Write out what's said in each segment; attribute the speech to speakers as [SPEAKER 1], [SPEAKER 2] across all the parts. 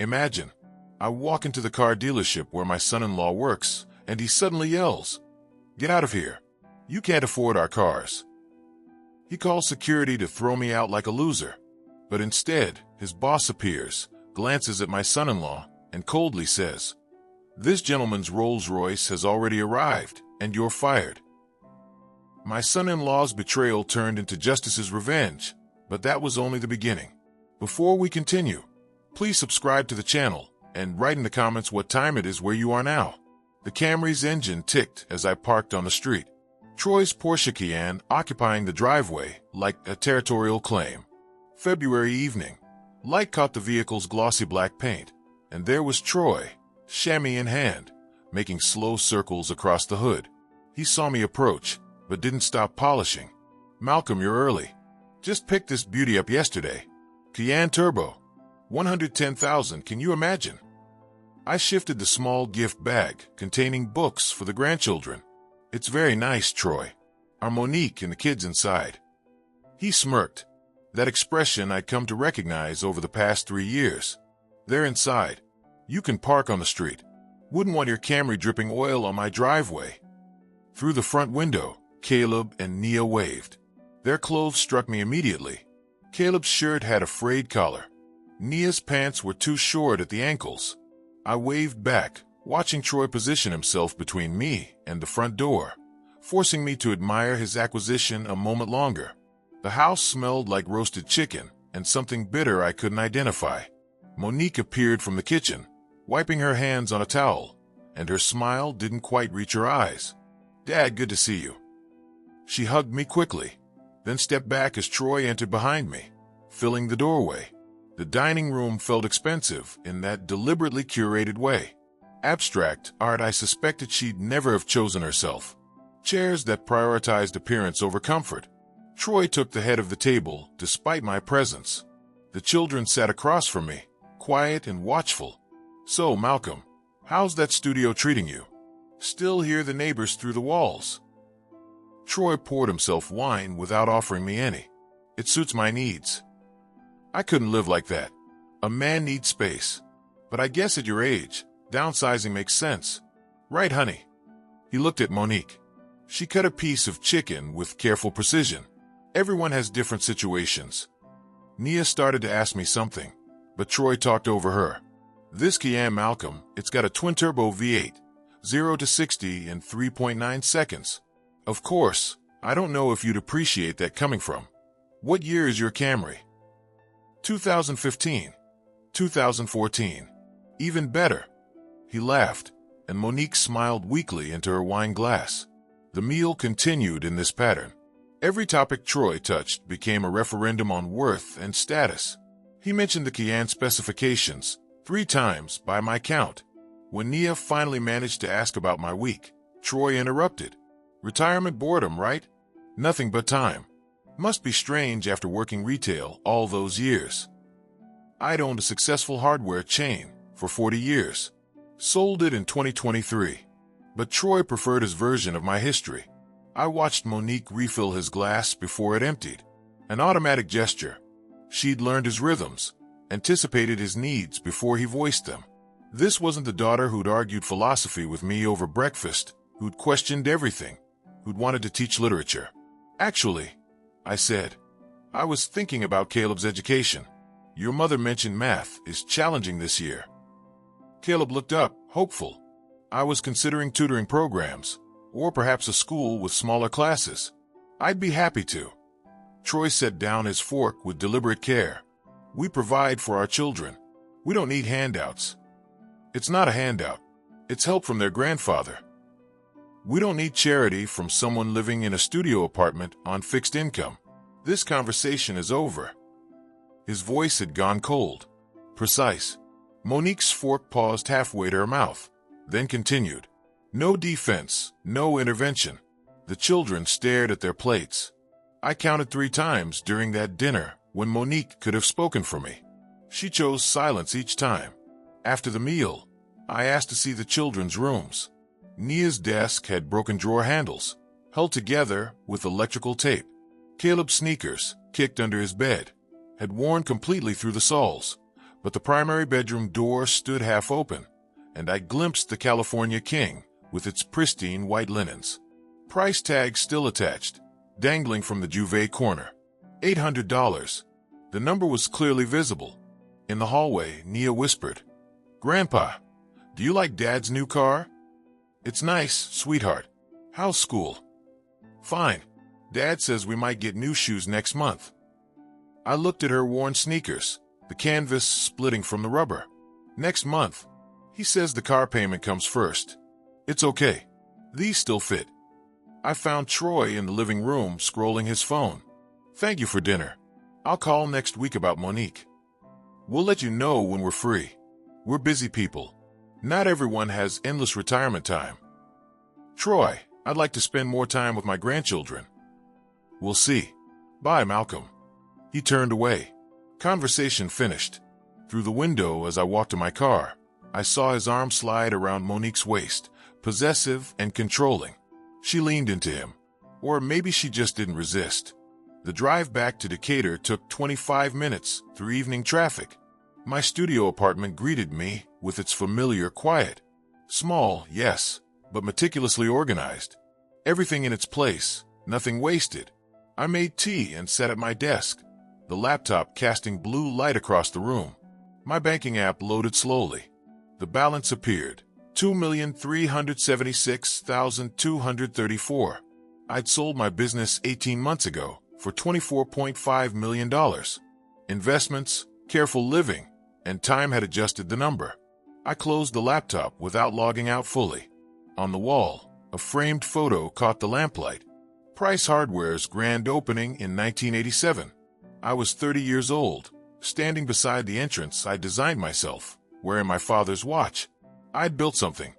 [SPEAKER 1] Imagine, I walk into the car dealership where my son-in-law works, and he suddenly yells, "Get out of here. You can't afford our cars." He calls security to throw me out like a loser. But instead, his boss appears, glances at my son-in-law, and coldly says, "This gentleman's Rolls-Royce has already arrived, and you're fired." My son-in-law's betrayal turned into justice's revenge, but that was only the beginning. Before we continue, please subscribe to the channel and write in the comments what time it is where you are now. The Camry's engine ticked as I parked on the street. Troy's Porsche Cayenne occupying the driveway like a territorial claim. February evening. Light caught the vehicle's glossy black paint, and there was Troy, chamois in hand, making slow circles across the hood. He saw me approach, but didn't stop polishing. "Malcolm, you're early. Just picked this beauty up yesterday. Cayenne Turbo. 110,000, can you imagine?" I shifted the small gift bag containing books for the grandchildren. "It's very nice, Troy. Are Monique and the kids inside?" He smirked. That expression I'd come to recognize over the past 3 years. "They're inside. You can park on the street. Wouldn't want your Camry dripping oil on my driveway." Through the front window, Caleb and Nia waved. Their clothes struck me immediately. Caleb's shirt had a frayed collar. Nia's pants were too short at the ankles. I waved back, watching Troy position himself between me and the front door, forcing me to admire his acquisition a moment longer. The house smelled like roasted chicken and something bitter I couldn't identify. Monique appeared from the kitchen, wiping her hands on a towel, and her smile didn't quite reach her eyes. "Dad, good to see you." She hugged me quickly, then stepped back as Troy entered behind me, filling the doorway. The dining room felt expensive in that deliberately curated way. Abstract art I suspected she'd never have chosen herself. Chairs that prioritized appearance over comfort. Troy took the head of the table despite my presence. The children sat across from me, quiet and watchful. "So, Malcolm, how's that studio treating you? Still hear the neighbors through the walls?" Troy poured himself wine without offering me any. "It suits my needs. I couldn't live like that. A man needs space. But I guess at your age, downsizing makes sense. Right, honey?" He looked at Monique. She cut a piece of chicken with careful precision. Everyone has different situations. Nia started to ask me something, but Troy talked over her. "This Cayenne, Malcolm, it's got a twin-turbo V8, 0 to 60 in 3.9 seconds. Of course, I don't know if you'd appreciate that coming from. What year is your Camry?" 2015. 2014. Even better." He laughed, and Monique smiled weakly into her wine glass. The meal continued in this pattern. Every topic Troy touched became a referendum on worth and status. He mentioned the Cayenne specifications 3 times by my count. When Nia finally managed to ask about my week, Troy interrupted. "Retirement boredom, right? Nothing but time. Must be strange after working retail all those years." I'd owned a successful hardware chain for 40 years. Sold it in 2023. But Troy preferred his version of my history. I watched Monique refill his glass before it emptied. An automatic gesture. She'd learned his rhythms, anticipated his needs before he voiced them. This wasn't the daughter who'd argued philosophy with me over breakfast, who'd questioned everything, who'd wanted to teach literature. "Actually," I said, "I was thinking about Caleb's education. Your mother mentioned math is challenging this year." Caleb looked up, hopeful. "I was considering tutoring programs, or perhaps a school with smaller classes. I'd be happy to." Troy set down his fork with deliberate care. "We provide for our children. We don't need handouts." "It's not a handout. It's help from their grandfather." "We don't need charity from someone living in a studio apartment on fixed income. This conversation is over." His voice had gone cold. Precise. Monique's fork paused halfway to her mouth, then continued. No defense, no intervention. The children stared at their plates. I counted 3 times during that dinner when Monique could have spoken for me. She chose silence each time. After the meal, I asked to see the children's rooms. Nia's desk had broken drawer handles, held together with electrical tape. Caleb's sneakers, kicked under his bed, had worn completely through the soles, but the primary bedroom door stood half open, and I glimpsed the California King with its pristine white linens. Price tag still attached, dangling from the duvet corner. $800. The number was clearly visible. In the hallway, Nia whispered, "Grandpa, do you like Dad's new car?" "It's nice, sweetheart. How's school?" "Fine. Dad says we might get new shoes next month." I looked at her worn sneakers, the canvas splitting from the rubber. "Next month. He says the car payment comes first." "It's okay. These still fit." I found Troy in the living room scrolling his phone. "Thank you for dinner. I'll call next week about Monique. We'll let you know when we're free. We're busy people. Not everyone has endless retirement time." "Troy, I'd like to spend more time with my grandchildren." "We'll see. Bye, Malcolm." He turned away. Conversation finished. Through the window as I walked to my car, I saw his arm slide around Monique's waist, possessive and controlling. She leaned into him. Or maybe she just didn't resist. The drive back to Decatur took 25 minutes through evening traffic. My studio apartment greeted me with its familiar quiet. Small, yes, but meticulously organized. Everything in its place, nothing wasted. I made tea and sat at my desk, the laptop casting blue light across the room. My banking app loaded slowly. The balance appeared, $2,376,234. I'd sold my business 18 months ago for $24.5 million. Investments, careful living, and time had adjusted the number. I closed the laptop without logging out fully. On the wall, a framed photo caught the lamplight. Price Hardware's grand opening in 1987. I was 30 years old, standing beside the entrance I designed myself, wearing my father's watch. I'd built something.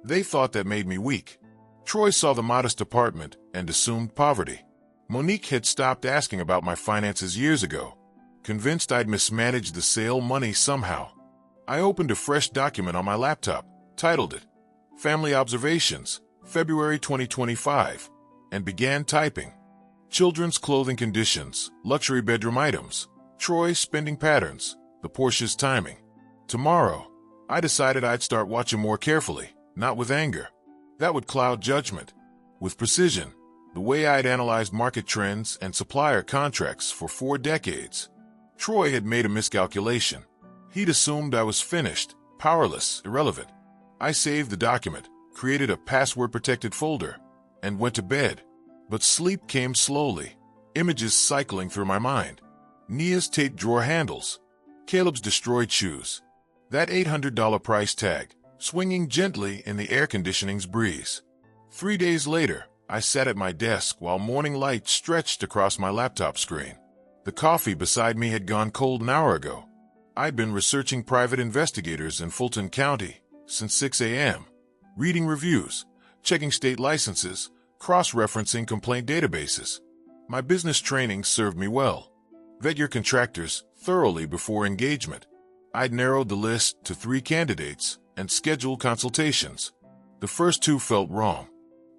[SPEAKER 1] They thought that made me weak. Troy saw the modest apartment and assumed poverty. Monique had stopped asking about my finances years ago, convinced I'd mismanaged the sale money somehow. I opened a fresh document on my laptop, titled it Family Observations, February 2025, and began typing. Children's clothing conditions, luxury bedroom items, Troy's spending patterns, the Porsche's timing. Tomorrow, I decided I'd start watching more carefully, not with anger. That would cloud judgment. With precision, the way I'd analyzed market trends and supplier contracts for 4 decades. Troy had made a miscalculation. He'd assumed I was finished, powerless, irrelevant. I saved the document, created a password-protected folder, and went to bed. But sleep came slowly, images cycling through my mind. Nia's tape drawer handles, Caleb's destroyed shoes, that $800 price tag, swinging gently in the air conditioning's breeze. 3 days later, I sat at my desk while morning light stretched across my laptop screen. The coffee beside me had gone cold an hour ago. I'd been researching private investigators in Fulton County since 6 a.m., reading reviews, checking state licenses, cross-referencing complaint databases. My business training served me well. Vet your contractors thoroughly before engagement. I'd narrowed the list to 3 candidates and scheduled consultations. The first 2 felt wrong.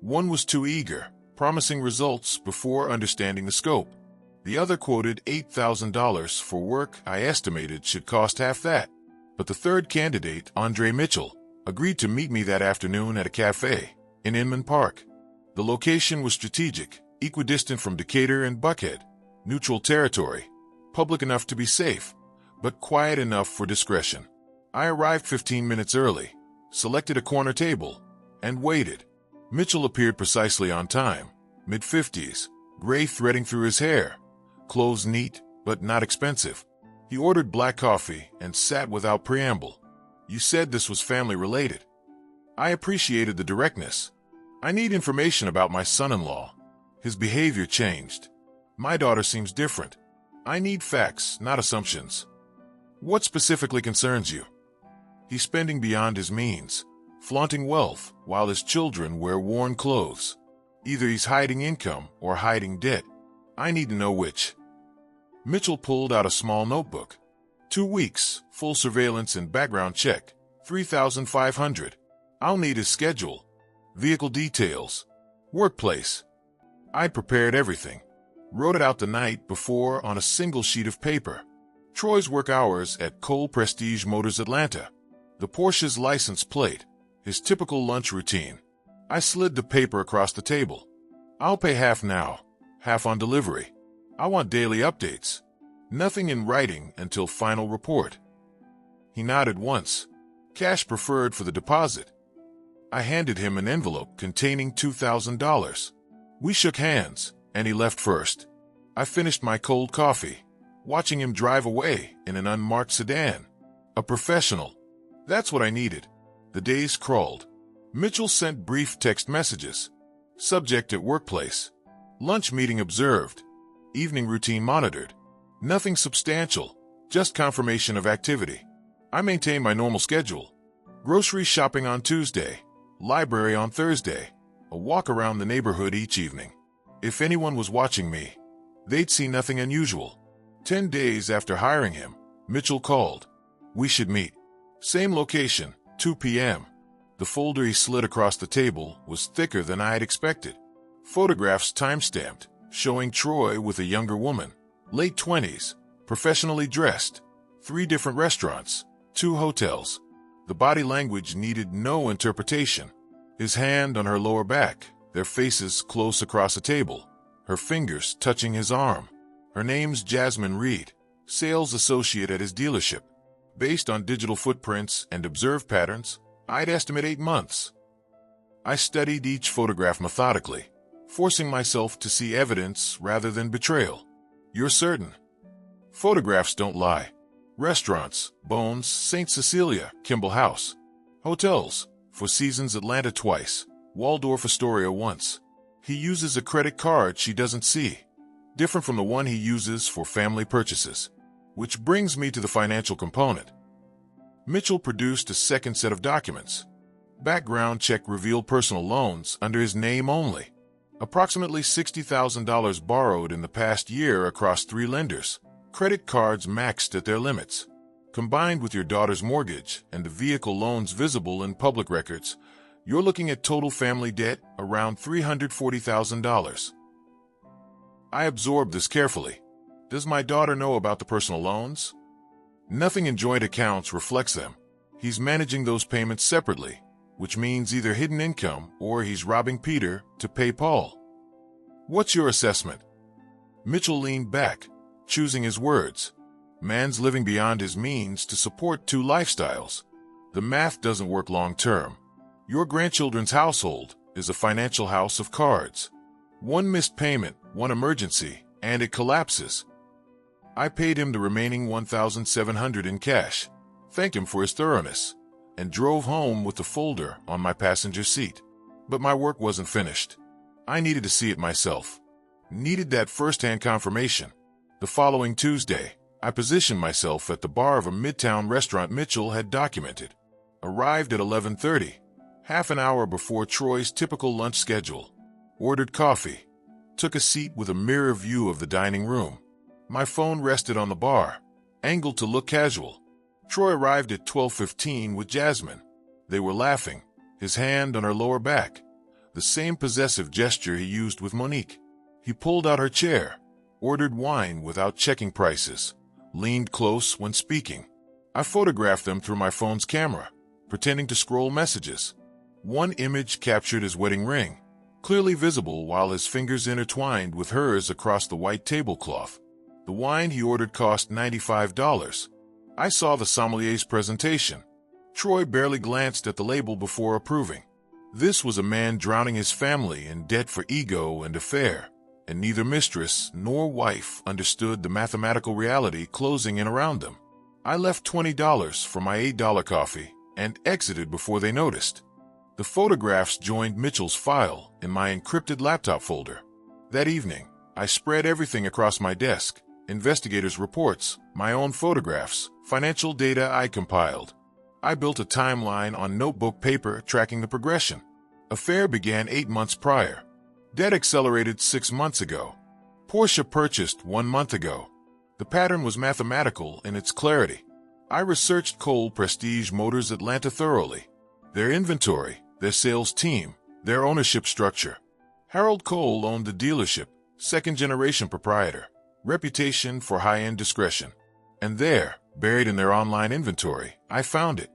[SPEAKER 1] One was too eager, promising results before understanding the scope. The other quoted $8,000 for work I estimated should cost half that. But the third candidate, Andre Mitchell, agreed to meet me that afternoon at a cafe in Inman Park. The location was strategic, equidistant from Decatur and Buckhead, neutral territory, public enough to be safe, but quiet enough for discretion. I arrived 15 minutes early, selected a corner table, and waited. Mitchell appeared precisely on time, mid-50s, gray threading through his hair, clothes neat but not expensive. He ordered black coffee and sat without preamble. "You said this was family-related." I appreciated the directness. "I need information about my son-in-law. His behavior changed. My daughter seems different. I need facts, not assumptions." "What specifically concerns you?" "He's spending beyond his means, flaunting wealth while his children wear worn clothes. Either he's hiding income or hiding debt. I need to know which." Mitchell pulled out a small notebook. 2 weeks, full surveillance and background check, $3,500. I'll need his schedule, vehicle details, workplace. I'd prepared everything, wrote it out the night before on a single sheet of paper. Troy's work hours at Cole Prestige Motors Atlanta. The Porsche's license plate. His typical lunch routine. I slid the paper across the table. I'll pay half now, half on delivery. I want daily updates. Nothing in writing until final report. He nodded once. Cash preferred for the deposit. I handed him an envelope containing $2,000. We shook hands, and he left first. I finished my cold coffee, watching him drive away in an unmarked sedan. A professional. That's what I needed. The days crawled. Mitchell sent brief text messages. Subject at workplace. Lunch meeting observed. Evening routine monitored. Nothing substantial, just confirmation of activity. I maintain my normal schedule. Grocery shopping on Tuesday. Library on Thursday. A walk around the neighborhood each evening. If anyone was watching me, they'd see nothing unusual. 10 days after hiring him, Mitchell called. We should meet. Same location, 2 p.m. The folder he slid across the table was thicker than I had expected. Photographs time-stamped, showing Troy with a younger woman, late 20s, professionally dressed. 3 different restaurants, 2 hotels. The body language needed no interpretation. His hand on her lower back, their faces close across a table, her fingers touching his arm. Her name's Jasmine Reed, sales associate at his dealership. Based on digital footprints and observed patterns, I'd estimate 8 months. I studied each photograph methodically, forcing myself to see evidence rather than betrayal. You're certain? Photographs don't lie. Restaurants, Bones, St. Cecilia, Kimball House. Hotels, Four Seasons Atlanta twice, Waldorf Astoria once. He uses a credit card she doesn't see, different from the one he uses for family purchases. Which brings me to the financial component. Mitchell produced a second set of documents. Background check revealed personal loans under his name only. Approximately $60,000 borrowed in the past year across 3 lenders. Credit cards maxed at their limits. Combined with your daughter's mortgage and the vehicle loans visible in public records, you're looking at total family debt around $340,000. I absorbed this carefully. Does my daughter know about the personal loans? Nothing in joint accounts reflects them. He's managing those payments separately, which means either hidden income or he's robbing Peter to pay Paul. What's your assessment? Mitchell leaned back, choosing his words. Man's living beyond his means to support 2 lifestyles. The math doesn't work long term. Your grandchildren's household is a financial house of cards. 1 missed payment, 1 emergency, and it collapses. I paid him the remaining $1,700 in cash, thanked him for his thoroughness, and drove home with the folder on my passenger seat. But my work wasn't finished. I needed to see it myself. Needed that first-hand confirmation. The following Tuesday, I positioned myself at the bar of a midtown restaurant Mitchell had documented. Arrived at 11:30, half an hour before Troy's typical lunch schedule. Ordered coffee. Took a seat with a mirror view of the dining room. My phone rested on the bar, angled to look casual. Troy arrived at 12:15 with Jasmine. They were laughing, his hand on her lower back, the same possessive gesture he used with Monique. He pulled out her chair, ordered wine without checking prices, leaned close when speaking. I photographed them through my phone's camera, pretending to scroll messages. One image captured his wedding ring, clearly visible while his fingers intertwined with hers across the white tablecloth. The wine he ordered cost $95. I saw the sommelier's presentation. Troy barely glanced at the label before approving. This was a man drowning his family in debt for ego and affair, and neither mistress nor wife understood the mathematical reality closing in around them. I left $20 for my $8 coffee and exited before they noticed. The photographs joined Mitchell's file in my encrypted laptop folder. That evening, I spread everything across my desk. Investigators' reports, my own photographs, financial data I compiled. I built a timeline on notebook paper tracking the progression. Affair began 8 months prior. Debt accelerated 6 months ago. Porsche purchased 1 month ago. The pattern was mathematical in its clarity. I researched Cole Prestige Motors Atlanta thoroughly. Their inventory, their sales team, their ownership structure. Harold Cole owned the dealership, second-generation proprietor. Reputation for high-end discretion. And there, buried in their online inventory, I found it.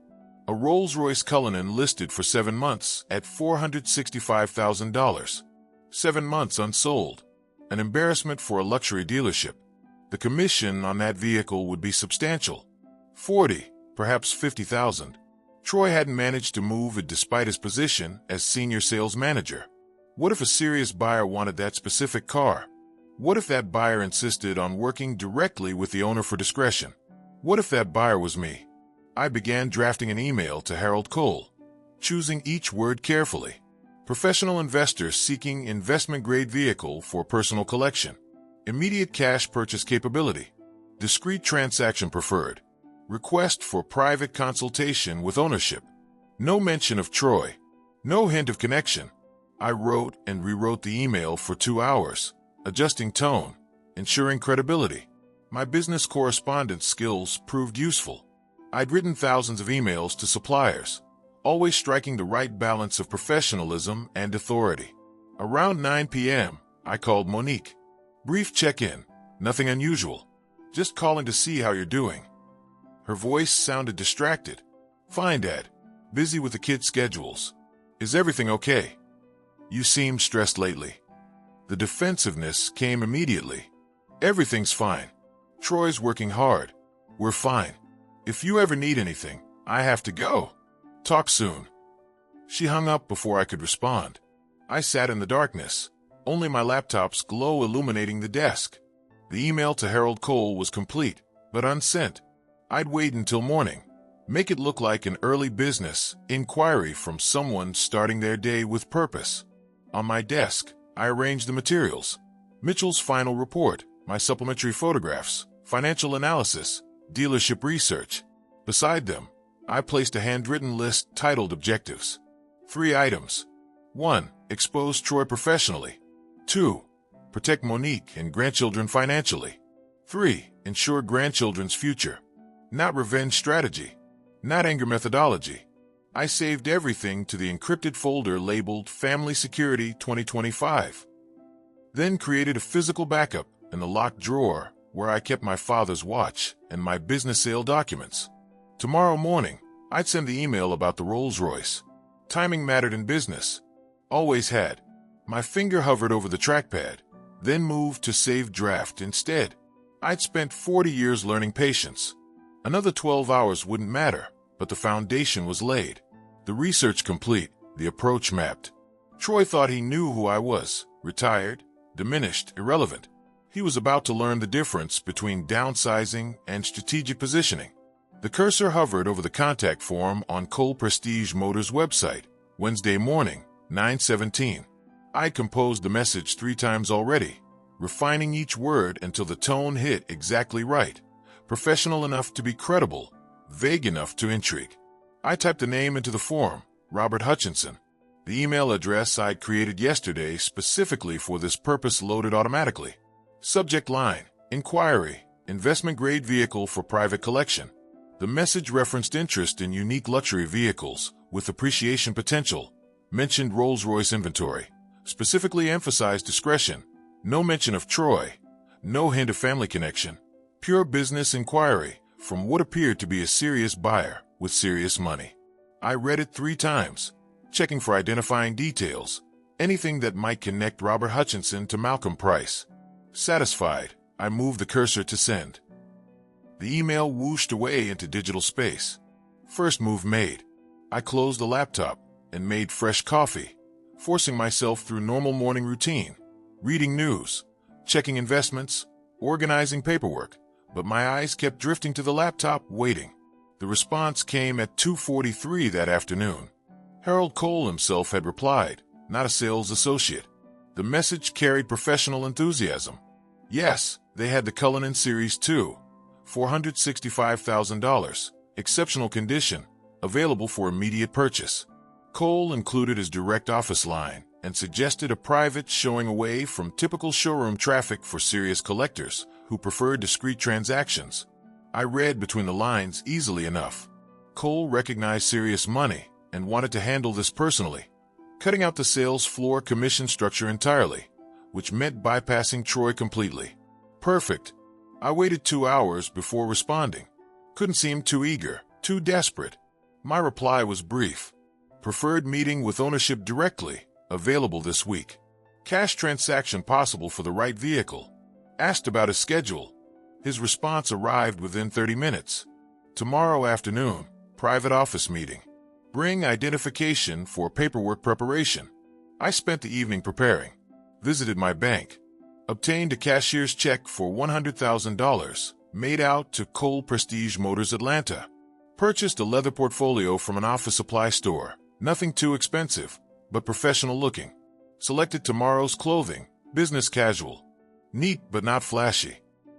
[SPEAKER 1] A Rolls-Royce Cullinan listed for 7 months at $465,000. 7 months unsold. An embarrassment for a luxury dealership. The commission on that vehicle would be substantial. 40, perhaps 50,000. Troy hadn't managed to move it despite his position as senior sales manager. What if a serious buyer wanted that specific car? What if that buyer insisted on working directly with the owner for discretion? What if that buyer was me? I began drafting an email to Harold Cole, choosing each word carefully. Professional investor seeking investment-grade vehicle for personal collection. Immediate cash purchase capability. Discrete transaction preferred. Request for private consultation with ownership. No mention of Troy. No hint of connection. I wrote and rewrote the email for 2 hours, adjusting tone, ensuring credibility. My business correspondence skills proved useful. I'd written thousands of emails to suppliers, always striking the right balance of professionalism and authority. Around 9 p.m., I called Monique. Brief check-in, nothing unusual. Just calling to see how you're doing. Her voice sounded distracted. Fine, Dad. Busy with the kids' schedules. Is everything okay? You seem stressed lately. The defensiveness came immediately. Everything's fine. Troy's working hard. We're fine. If you ever need anything, I have to go. Talk soon. She hung up before I could respond. I sat in the darkness, only my laptop's glow illuminating the desk. The email to Harold Cole was complete, but unsent. I'd wait until morning. Make it look like an early business inquiry from someone starting their day with purpose. On my desk, I arranged the materials. Mitchell's final report, my supplementary photographs, financial analysis, dealership research. Beside them, I placed a handwritten list titled Objectives. 3 items. 1. Expose Troy professionally. 2. Protect Monique and grandchildren financially. 3. Ensure grandchildren's future. Not revenge strategy. Not anger methodology. I saved everything to the encrypted folder labeled Family Security 2025. Then created a physical backup in the locked drawer where I kept my father's watch and my business sale documents. Tomorrow morning, I'd send the email about the Rolls-Royce. Timing mattered in business. Always had. My finger hovered over the trackpad, then moved to save draft instead. I'd spent 40 years learning patience. Another 12 hours wouldn't matter, but the foundation was laid. The research complete, the approach mapped. Troy thought he knew who I was, retired, diminished, irrelevant. He was about to learn the difference between downsizing and strategic positioning. The cursor hovered over the contact form on Cole Prestige Motors website, Wednesday morning, 9:17. I composed the message 3 times already, refining each word until the tone hit exactly right. Professional enough to be credible, vague enough to intrigue. I typed the name into the form, Robert Hutchinson. The email address I'd created yesterday specifically for this purpose loaded automatically. Subject line, Inquiry, Investment-grade vehicle for private collection. The message referenced interest in unique luxury vehicles with appreciation potential, mentioned Rolls-Royce inventory, specifically emphasized discretion, no mention of Troy, no hint of family connection. Pure business inquiry from what appeared to be a serious buyer with serious money. I read it 3 times, checking for identifying details, anything that might connect Robert Hutchinson to Malcolm Price. Satisfied, I moved the cursor to send. The email whooshed away into digital space. First move made. I closed the laptop and made fresh coffee, forcing myself through normal morning routine, reading news, checking investments, organizing paperwork. But my eyes kept drifting to the laptop, waiting. The response came at 2:43 that afternoon. Harold Cole himself had replied, not a sales associate. The message carried professional enthusiasm. Yes, they had the Cullinan Series 2, $465,000, exceptional condition, available for immediate purchase. Cole included his direct office line and suggested a private showing away from typical showroom traffic for serious collectors who preferred discrete transactions. I read between the lines easily enough. Cole recognized serious money and wanted to handle this personally, cutting out the sales floor commission structure entirely, which meant bypassing Troy completely. Perfect. I waited 2 hours before responding. Couldn't seem too eager, too desperate. My reply was brief. Preferred meeting with ownership directly, available this week. Cash transaction possible for the right vehicle. Asked about his schedule. His response arrived within 30 minutes. Tomorrow afternoon, private office meeting. Bring identification for paperwork preparation. I spent the evening preparing. Visited my bank. Obtained a cashier's check for $100,000, made out to Cole Prestige Motors Atlanta. Purchased a leather portfolio from an office supply store. Nothing too expensive, but professional looking. Selected tomorrow's clothing, business casual. Neat but not flashy.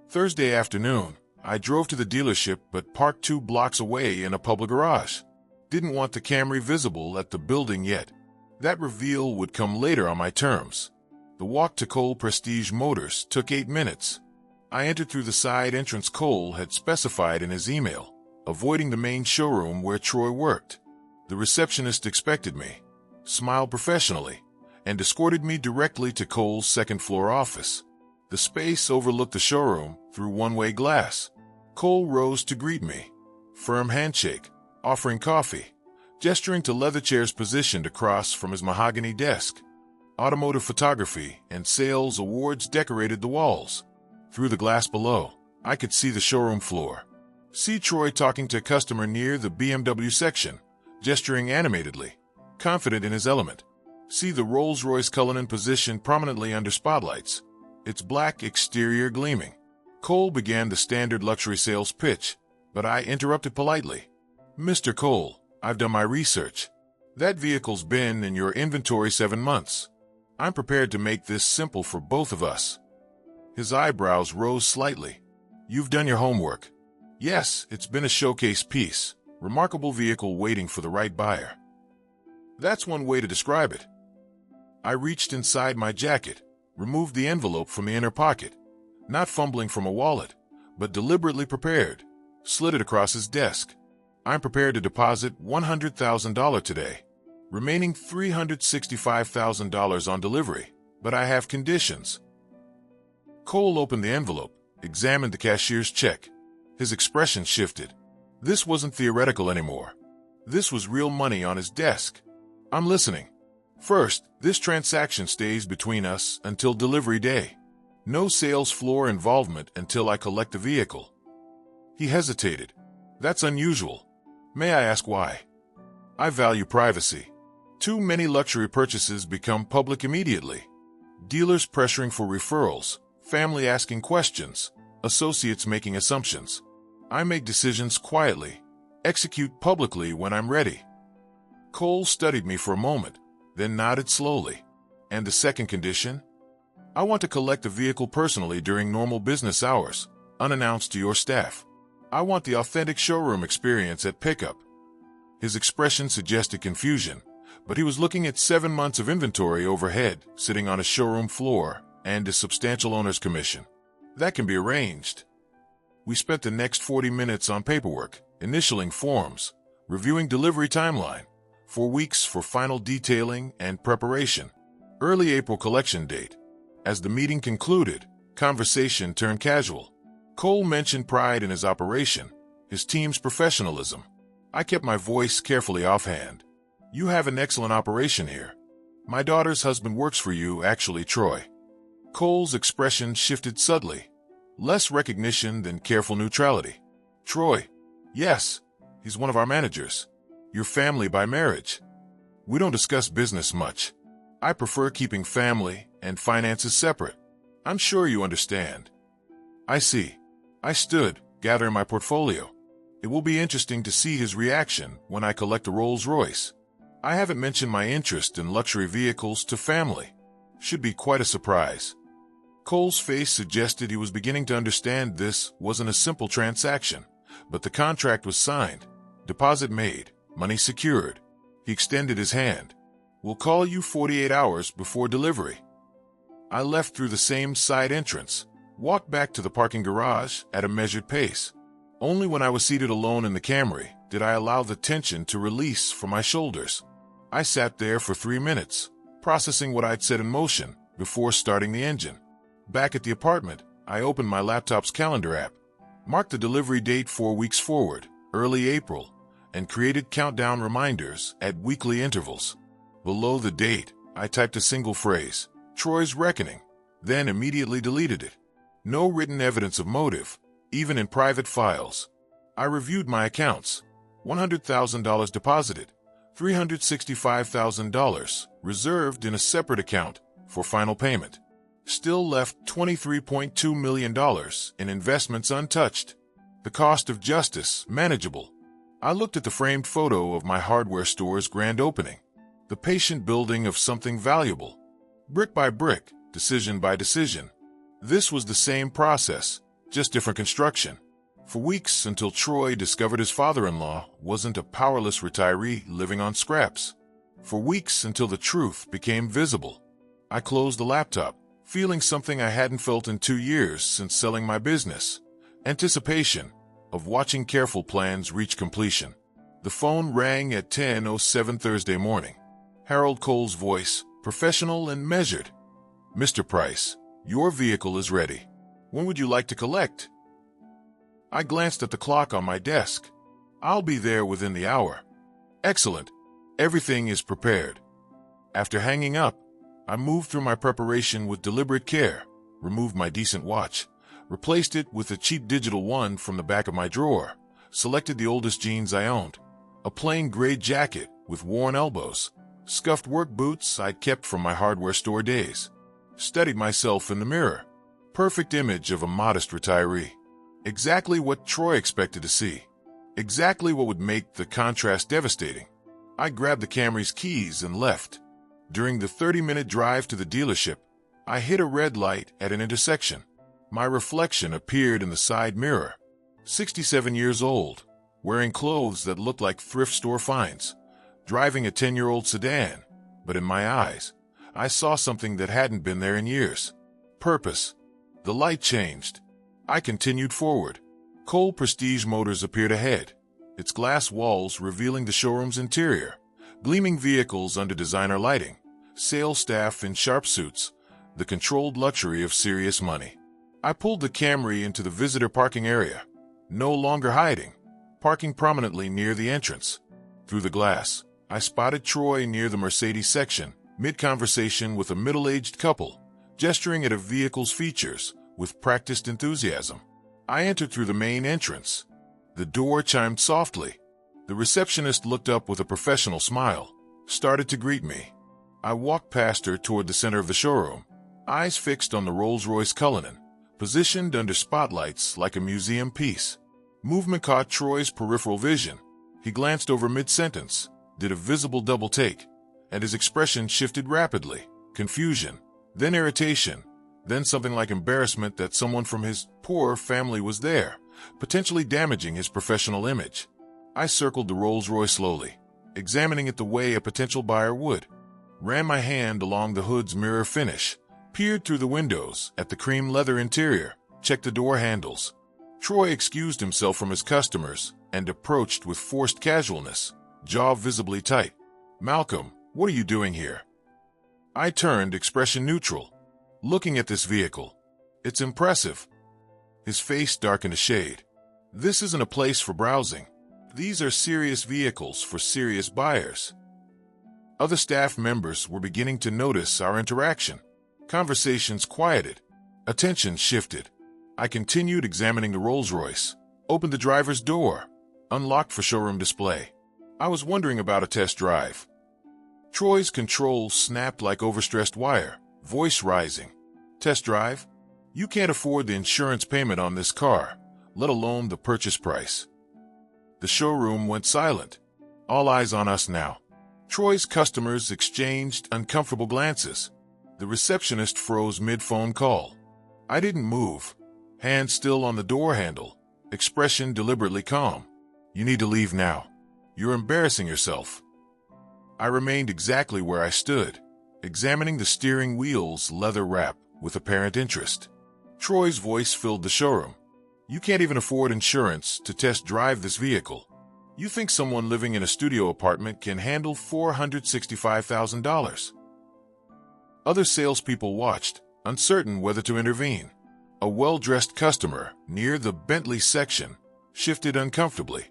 [SPEAKER 1] Thursday afternoon, I drove to the dealership but parked 2 blocks away in a public garage. Didn't want the Camry visible at the building yet. That reveal would come later on my terms. The walk to Cole Prestige Motors took 8 minutes. I entered through the side entrance Cole had specified in his email, avoiding the main showroom where Troy worked. The receptionist expected me, smiled professionally, and escorted me directly to Cole's second-floor office. The space overlooked the showroom through one-way glass. Cole rose to greet me. Firm handshake, offering coffee, gesturing to leather chairs positioned across from his mahogany desk. Automotive photography and sales awards decorated the walls. Through the glass below, I could see the showroom floor. See Troy talking to a customer near the BMW section, gesturing animatedly, confident in his element. See the Rolls-Royce Cullinan positioned prominently under spotlights, its black exterior gleaming. Cole began the standard luxury sales pitch, but I interrupted politely. Mr. Cole, I've done my research. That vehicle's been in your inventory 7 months. I'm prepared to make this simple for both of us. His eyebrows rose slightly. You've done your homework. Yes, it's been a showcase piece. Remarkable vehicle waiting for the right buyer. That's one way to describe it. I reached inside my jacket, removed the envelope from the inner pocket, not fumbling from a wallet, but deliberately prepared, slid it across his desk. I'm prepared to deposit $100,000 today, remaining $365,000 on delivery, but I have conditions. Cole opened the envelope, examined the cashier's check. His expression shifted. This wasn't theoretical anymore. This was real money on his desk. I'm listening. First, this transaction stays between us until delivery day. No sales floor involvement until I collect the vehicle. He hesitated. That's unusual. May I ask why? I value privacy. Too many luxury purchases become public immediately. Dealers pressuring for referrals, family asking questions, associates making assumptions. I make decisions quietly, execute publicly when I'm ready. Cole studied me for a moment, then nodded slowly. And the second condition? I want to collect the vehicle personally during normal business hours, unannounced to your staff. I want the authentic showroom experience at pickup. His expression suggested confusion, but he was looking at 7 months of inventory overhead, sitting on a showroom floor, and a substantial owner's commission. That can be arranged. We spent the next 40 minutes on paperwork, initialing forms, reviewing delivery timeline, 4 weeks for final detailing and preparation. Early April collection date. As the meeting concluded, conversation turned casual. Cole mentioned pride in his operation, his team's professionalism. I kept my voice carefully offhand. You have an excellent operation here. My daughter's husband works for you, actually, Troy. Cole's expression shifted subtly. Less recognition than careful neutrality. Troy. Yes, he's one of our managers. Your family by marriage. We don't discuss business much. I prefer keeping family and finances separate. I'm sure you understand. I see. I stood, gathering my portfolio. It will be interesting to see his reaction when I collect a Rolls-Royce. I haven't mentioned my interest in luxury vehicles to family. Should be quite a surprise. Cole's face suggested he was beginning to understand this wasn't a simple transaction, but the contract was signed, deposit made, money secured. He extended his hand. We'll call you 48 hours before delivery. I left through the same side entrance, walked back to the parking garage at a measured pace. Only when I was seated alone in the Camry did I allow the tension to release from my shoulders. I sat there for 3 minutes, processing what I'd set in motion before starting the engine. Back at the apartment, I opened my laptop's calendar app, marked the delivery date 4 weeks forward, early April, and created countdown reminders at weekly intervals. Below the date, I typed a single phrase, Troy's Reckoning, then immediately deleted it. No written evidence of motive, even in private files. I reviewed my accounts. $100,000 deposited, $365,000 reserved in a separate account for final payment. Still left $23.2 million in investments untouched. The cost of justice manageable. I looked at the framed photo of my hardware store's grand opening. The patient building of something valuable. Brick by brick, decision by decision. This was the same process, just different construction. For weeks until Troy discovered his father-in-law wasn't a powerless retiree living on scraps. For weeks until the truth became visible. I closed the laptop, feeling something I hadn't felt in 2 years since selling my business. Anticipation of watching careful plans reach completion. The phone rang at 10:07 Thursday morning. Harold Cole's voice, professional and measured. Mr. Price, your vehicle is ready. When would you like to collect? I glanced at the clock on my desk. I'll be there within the hour. Excellent. Everything is prepared. After hanging up, I moved through my preparation with deliberate care, removed my decent watch, replaced it with a cheap digital one from the back of my drawer, selected the oldest jeans I owned, a plain gray jacket with worn elbows, scuffed work boots I'd kept from my hardware store days, studied myself in the mirror. Perfect image of a modest retiree. Exactly what Troy expected to see. Exactly what would make the contrast devastating. I grabbed the Camry's keys and left. During the 30-minute drive to the dealership, I hit a red light at an intersection. My reflection appeared in the side mirror. 67 years old, wearing clothes that looked like thrift store finds, driving a 10-year-old sedan. But in my eyes, I saw something that hadn't been there in years. Purpose. The light changed. I continued forward. Cole Prestige Motors appeared ahead, its glass walls revealing the showroom's interior, gleaming vehicles under designer lighting, sales staff in sharp suits, the controlled luxury of serious money. I pulled the Camry into the visitor parking area, no longer hiding, parking prominently near the entrance. Through the glass, I spotted Troy near the Mercedes section, mid-conversation with a middle-aged couple, gesturing at a vehicle's features with practiced enthusiasm. I entered through the main entrance. The door chimed softly. The receptionist looked up with a professional smile, started to greet me. I walked past her toward the center of the showroom, eyes fixed on the Rolls-Royce Cullinan, positioned under spotlights like a museum piece. Movement caught Troy's peripheral vision. He glanced over mid-sentence, did a visible double take, and his expression shifted rapidly. Confusion, then irritation, then something like embarrassment that someone from his poor family was there, potentially damaging his professional image. I circled the Rolls-Royce slowly, examining it the way a potential buyer would. Ran my hand along the hood's mirror finish, peered through the windows at the cream leather interior, checked the door handles. Troy excused himself from his customers and approached with forced casualness, jaw visibly tight. "Malcolm, what are you doing here?" I turned, expression neutral, looking at this vehicle. "It's impressive." His face darkened a shade. "This isn't a place for browsing. These are serious vehicles for serious buyers." Other staff members were beginning to notice our interaction. Conversations quieted. Attention shifted. I continued examining the Rolls-Royce, opened the driver's door, unlocked for showroom display. I was wondering about a test drive. Troy's controls snapped like overstressed wire, voice rising. "Test drive? You can't afford the insurance payment on this car, let alone the purchase price." The showroom went silent. All eyes on us now. Troy's customers exchanged uncomfortable glances. The receptionist froze mid-phone call. I didn't move, hand still on the door handle, expression deliberately calm. "You need to leave now. You're embarrassing yourself." I remained exactly where I stood, examining the steering wheel's leather wrap with apparent interest. Troy's voice filled the showroom. "You can't even afford insurance to test drive this vehicle. You think someone living in a studio apartment can handle $465,000? Other salespeople watched, uncertain whether to intervene. A well-dressed customer near the Bentley section shifted uncomfortably.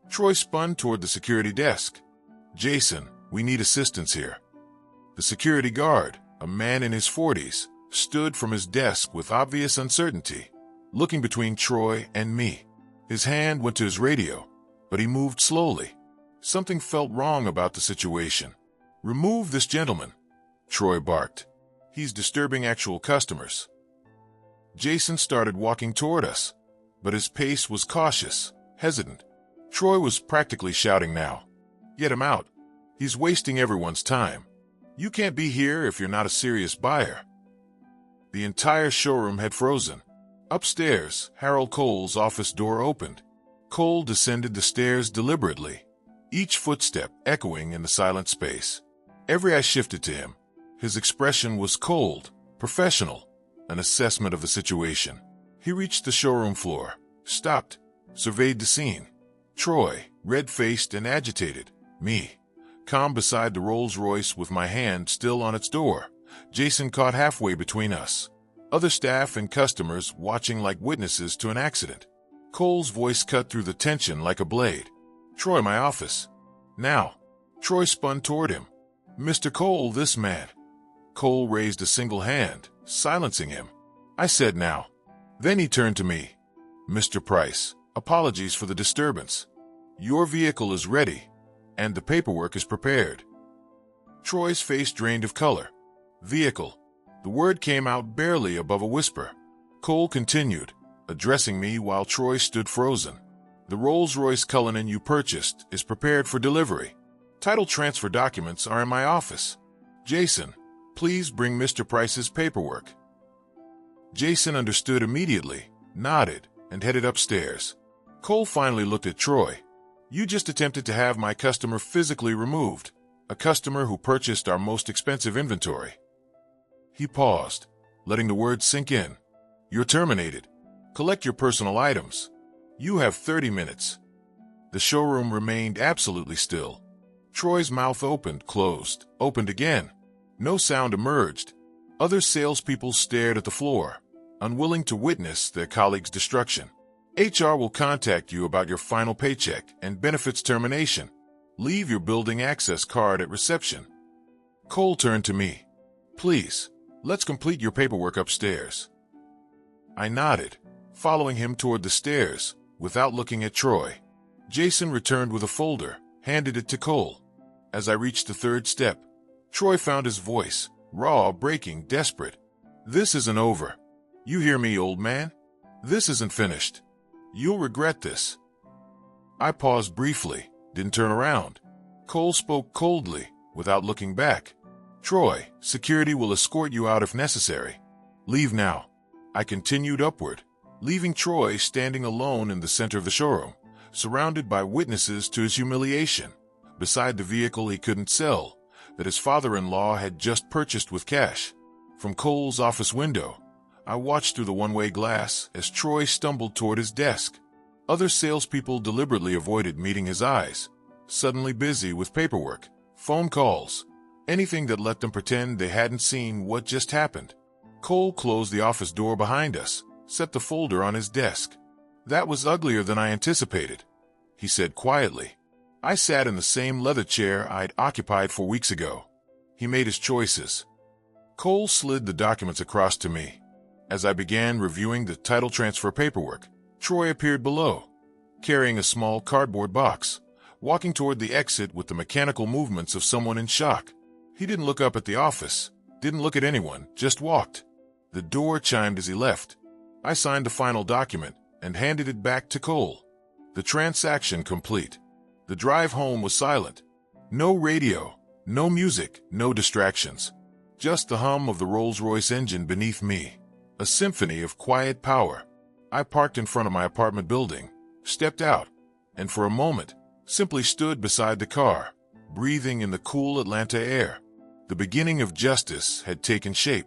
[SPEAKER 1] Troy spun toward the security desk. "Jason, we need assistance here." The security guard, a man in his 40s, stood from his desk with obvious uncertainty, looking between Troy and me. His hand went to his radio, but he moved slowly. Something felt wrong about the situation. "Remove this gentleman," Troy barked. "He's disturbing actual customers." Jason started walking toward us, but his pace was cautious, hesitant. Troy was practically shouting now. "Get him out. He's wasting everyone's time. You can't be here if you're not a serious buyer." The entire showroom had frozen. Upstairs, Harold Cole's office door opened. Cole descended the stairs deliberately, each footstep echoing in the silent space. Every eye shifted to him. His expression was cold, professional, an assessment of the situation. He reached the showroom floor, stopped, surveyed the scene. Troy, red-faced and agitated. Me, calm beside the Rolls-Royce with my hand still on its door. Jason caught halfway between us. Other staff and customers watching like witnesses to an accident. Cole's voice cut through the tension like a blade. "Troy, my office." "Now." Troy spun toward him. "Mr. Cole, this man." Cole raised a single hand, silencing him. I said, "Now." Then he turned to me. "Mr. Price, apologies for the disturbance. Your vehicle is ready, and the paperwork is prepared." Troy's face drained of color. "Vehicle." The word came out barely above a whisper. Cole continued, addressing me while Troy stood frozen. "The Rolls-Royce Cullinan you purchased is prepared for delivery. Title transfer documents are in my office. Jason, please bring Mr. Price's paperwork." Jason understood immediately, nodded, and headed upstairs. Cole finally looked at Troy. "You just attempted to have my customer physically removed, a customer who purchased our most expensive inventory." He paused, letting the words sink in. "You're terminated. Collect your personal items. You have 30 minutes. The showroom remained absolutely still. Troy's mouth opened, closed, opened again. No sound emerged. Other salespeople stared at the floor, unwilling to witness their colleagues' destruction. "HR will contact you about your final paycheck and benefits termination. Leave your building access card at reception." Cole turned to me. "Please, let's complete your paperwork upstairs." I nodded, following him toward the stairs, without looking at Troy. Jason returned with a folder, handed it to Cole. As I reached the third step, Troy found his voice, raw, breaking, desperate. "This isn't over. You hear me, old man? This isn't finished. You'll regret this." I paused briefly, didn't turn around. Cole spoke coldly, without looking back. "Troy, security will escort you out if necessary. Leave now." I continued upward, leaving Troy standing alone in the center of the showroom, surrounded by witnesses to his humiliation, beside the vehicle he couldn't sell, that his father-in-law had just purchased with cash. From Cole's office window, I watched through the one-way glass as Troy stumbled toward his desk. Other salespeople deliberately avoided meeting his eyes, suddenly busy with paperwork, phone calls, anything that let them pretend they hadn't seen what just happened. Cole closed the office door behind us, set the folder on his desk. "That was uglier than I anticipated," he said quietly. I sat in the same leather chair I'd occupied 4 weeks ago. He made his choices. Cole slid the documents across to me. As I began reviewing the title transfer paperwork, Troy appeared below, carrying a small cardboard box, walking toward the exit with the mechanical movements of someone in shock. He didn't look up at the office, didn't look at anyone, just walked. The door chimed as he left. I signed the final document and handed it back to Cole. The transaction complete. The drive home was silent. No radio, no music, no distractions. Just the hum of the Rolls-Royce engine beneath me. A symphony of quiet power. I parked in front of my apartment building, stepped out, and for a moment, simply stood beside the car, breathing in the cool Atlanta air. The beginning of justice had taken shape,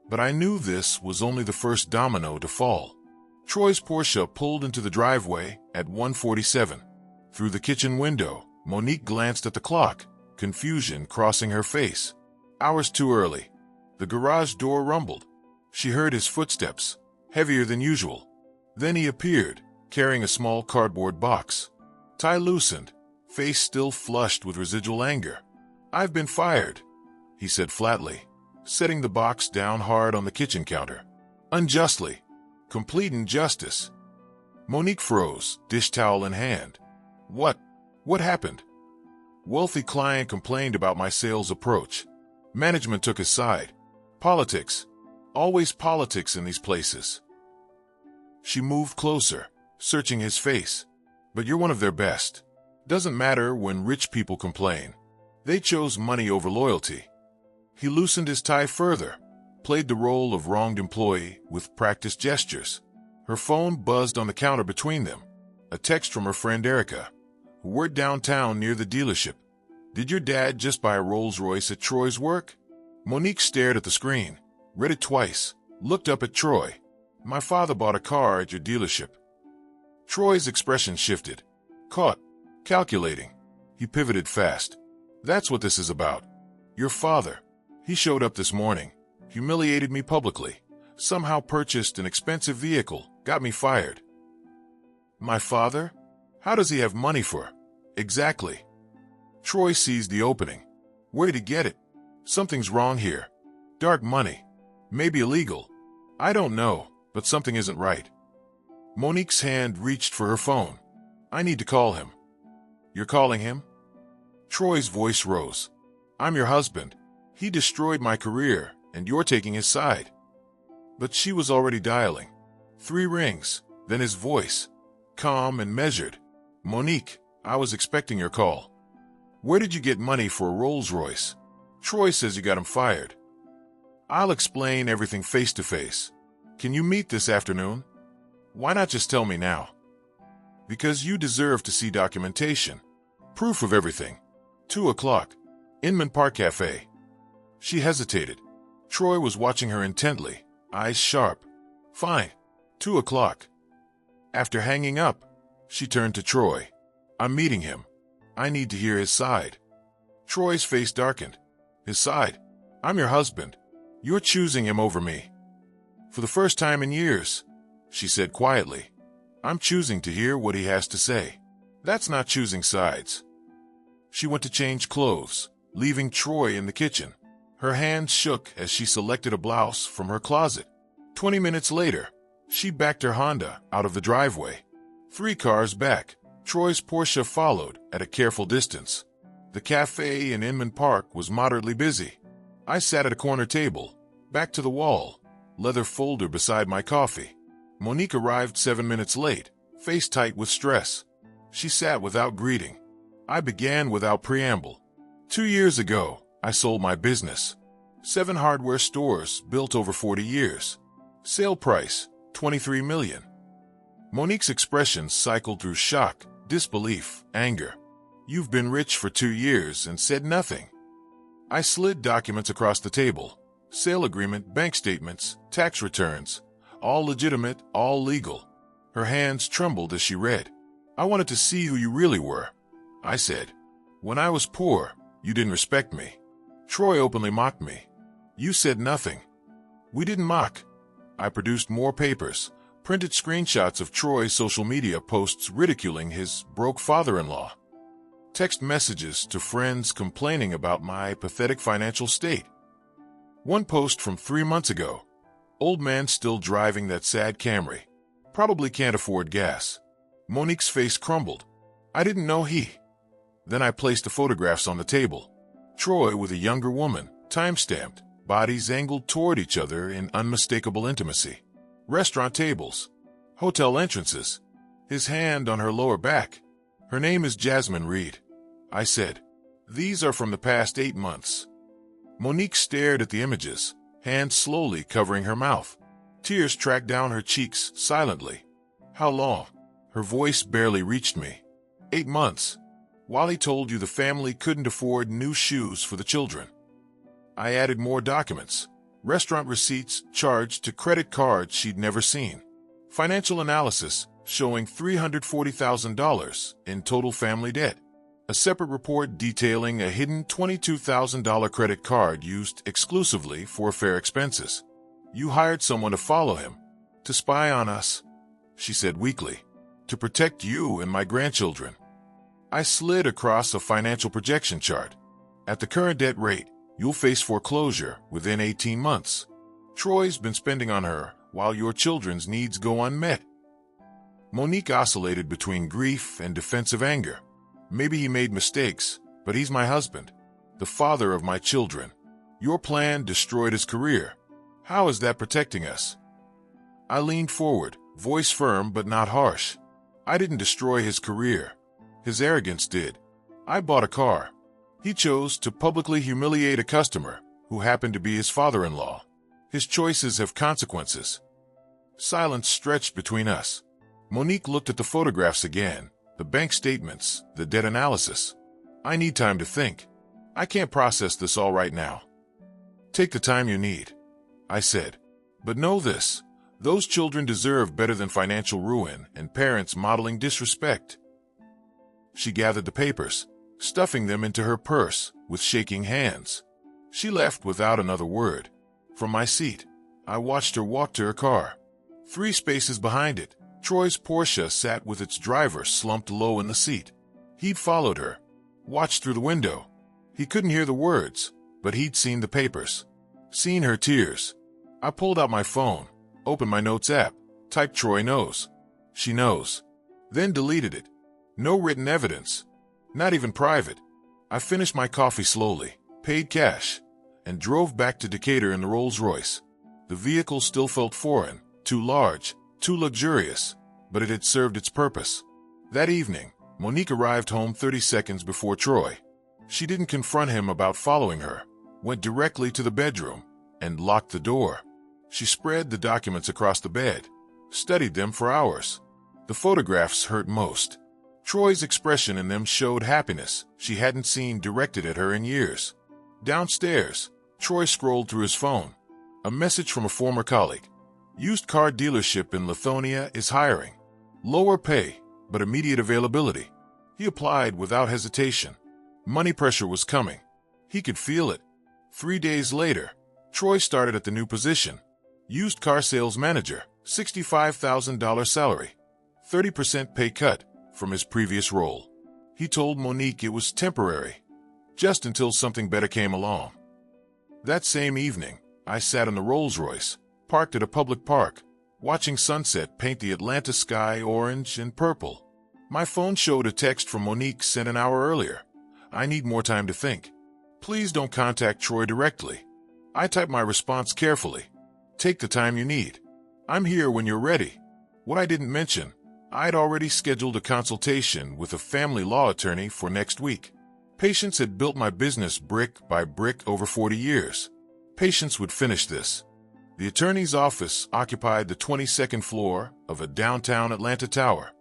[SPEAKER 1] but I knew this was only the first domino to fall. Troy's Porsche pulled into the driveway at 1:47. Through the kitchen window, Monique glanced at the clock, confusion crossing her face. Hours too early. The garage door rumbled. She heard his footsteps, heavier than usual. Then he appeared, carrying a small cardboard box. Tie loosened, face still flushed with residual anger. "I've been fired," he said flatly, setting the box down hard on the kitchen counter. "Unjustly. Complete injustice." Monique froze, dish towel in hand. What happened?" "Wealthy client complained about my sales approach. Management took his side. Politics. Always politics in these places." She moved closer, searching his face. "But you're one of their best. Doesn't matter when rich people complain. They chose money over loyalty." He loosened his tie further, played the role of wronged employee with practiced gestures. Her phone buzzed on the counter between them. A text from her friend Erica, who worked downtown near the dealership. "Did your dad just buy a Rolls-Royce at Troy's work?" Monique stared at the screen, read it twice, looked up at Troy. "My father bought a car at your dealership." Troy's expression shifted. Caught. Calculating. He pivoted fast. "That's what this is about. Your father. He showed up this morning, humiliated me publicly, somehow purchased an expensive vehicle, got me fired." "My father? How does he have money for?" "Exactly." Troy seized the opening. "Where did he get it? Something's wrong here. Dark money. Maybe illegal. I don't know, but something isn't right." Monique's hand reached for her phone. "I need to call him." "You're calling him?" Troy's voice rose. "I'm your husband. He destroyed my career, and you're taking his side." But she was already dialing. 3 rings, then his voice, calm and measured. "Monique, I was expecting your call. Where did you get money for a Rolls-Royce? Troy says you got him fired." "I'll explain everything face to face. Can you meet this afternoon?" "Why not just tell me now?" "Because you deserve to see documentation. Proof of everything. 2 o'clock. Inman Park Cafe." She hesitated. Troy was watching her intently, eyes sharp. "Fine. 2 o'clock." After hanging up, she turned to Troy. "I'm meeting him. I need to hear his side." Troy's face darkened. "His side? I'm your husband. You're choosing him over me." "For the first time in years," she said quietly, "I'm choosing to hear what he has to say. That's not choosing sides." She went to change clothes, leaving Troy in the kitchen. Her hands shook as she selected a blouse from her closet. 20 minutes later, she backed her Honda out of the driveway. 3 cars back, Troy's Porsche followed at a careful distance. The cafe in Inman Park was moderately busy. I sat at a corner table, back to the wall, leather folder beside my coffee. Monique arrived 7 minutes late, face tight with stress. She sat without greeting. I began without preamble. 2 years ago, I sold my business. 7 hardware stores built over 40 years. Sale price, $23 million. Monique's expressions cycled through shock, disbelief, anger. "You've been rich for 2 years and said nothing." I slid documents across the table. Sale agreement, bank statements, tax returns. All legitimate, all legal. Her hands trembled as she read. "I wanted to see who you really were," I said. "When I was poor, you didn't respect me." Troy openly mocked me. "You said nothing." "We didn't mock." I produced more papers, printed screenshots of Troy's social media posts ridiculing his broke father-in-law. Text messages to friends complaining about my pathetic financial state. One post from 3 months ago. "Old man still driving that sad Camry. Probably can't afford gas." Monique's face crumbled. "I didn't know he." Then I placed the photographs on the table. Troy with a younger woman, time-stamped, bodies angled toward each other in unmistakable intimacy. Restaurant tables. Hotel entrances. His hand on her lower back. "Her name is Jasmine Reed," I said. "These are from the past 8 months." Monique stared at the images, hands slowly covering her mouth. Tears tracked down her cheeks silently. "How long?" Her voice barely reached me. 8 months. While he told you the family couldn't afford new shoes for the children. I added more documents. Restaurant receipts charged to credit cards she'd never seen. Financial analysis showing $340,000 in total family debt. A separate report detailing a hidden $22,000 credit card used exclusively for affair expenses. "You hired someone to follow him," To spy on us, she said weakly. To protect you and my grandchildren. I slid across a financial projection chart. At the current debt rate, you'll face foreclosure within 18 months. Troy's been spending on her while your children's needs go unmet. Monique oscillated between grief and defensive anger. Maybe he made mistakes, but he's my husband, the father of my children. Your plan destroyed his career. How is that protecting us? I leaned forward, voice firm but not harsh. I didn't destroy his career. His arrogance did. I bought a car. He chose to publicly humiliate a customer who happened to be his father-in-law. His choices have consequences. Silence stretched between us. Monique looked at the photographs again, the bank statements, the debt analysis. I need time to think. I can't process this all right now. Take the time you need, I said. But know this, those children deserve better than financial ruin and parents modeling disrespect. She gathered the papers, stuffing them into her purse with shaking hands. She left without another word. From my seat, I watched her walk to her car. 3 spaces behind it, Troy's Porsche sat with its driver slumped low in the seat. He'd followed her, watched through the window. He couldn't hear the words, but he'd seen the papers, seen her tears. I pulled out my phone, opened my notes app, typed Troy knows. She knows. Then deleted it. No written evidence, not even private. I finished my coffee slowly, paid cash, and drove back to Decatur in the Rolls-Royce. The vehicle still felt foreign, too large, too luxurious, but it had served its purpose. That evening, Monique arrived home 30 seconds before Troy. She didn't confront him about following her, went directly to the bedroom, and locked the door. She spread the documents across the bed, studied them for hours. The photographs hurt most. Troy's expression in them showed happiness she hadn't seen directed at her in years. Downstairs, Troy scrolled through his phone. A message from a former colleague. Used car dealership in Lithonia is hiring. Lower pay, but immediate availability. He applied without hesitation. Money pressure was coming. He could feel it. 3 days later, Troy started at the new position. Used car sales manager, $65,000 salary, 30% pay cut from his previous role. He told Monique it was temporary, just until something better came along. That same evening, I sat in the Rolls-Royce, parked at a public park, watching sunset paint the Atlanta sky orange and purple. My phone showed a text from Monique sent an hour earlier. I need more time to think. Please don't contact Troy directly. I typed my response carefully. Take the time you need. I'm here when you're ready. What I didn't mention, I'd already scheduled a consultation with a family law attorney for next week. Patience had built my business brick by brick over 40 years. Patience would finish this. The attorney's office occupied the 22nd floor of a downtown Atlanta tower.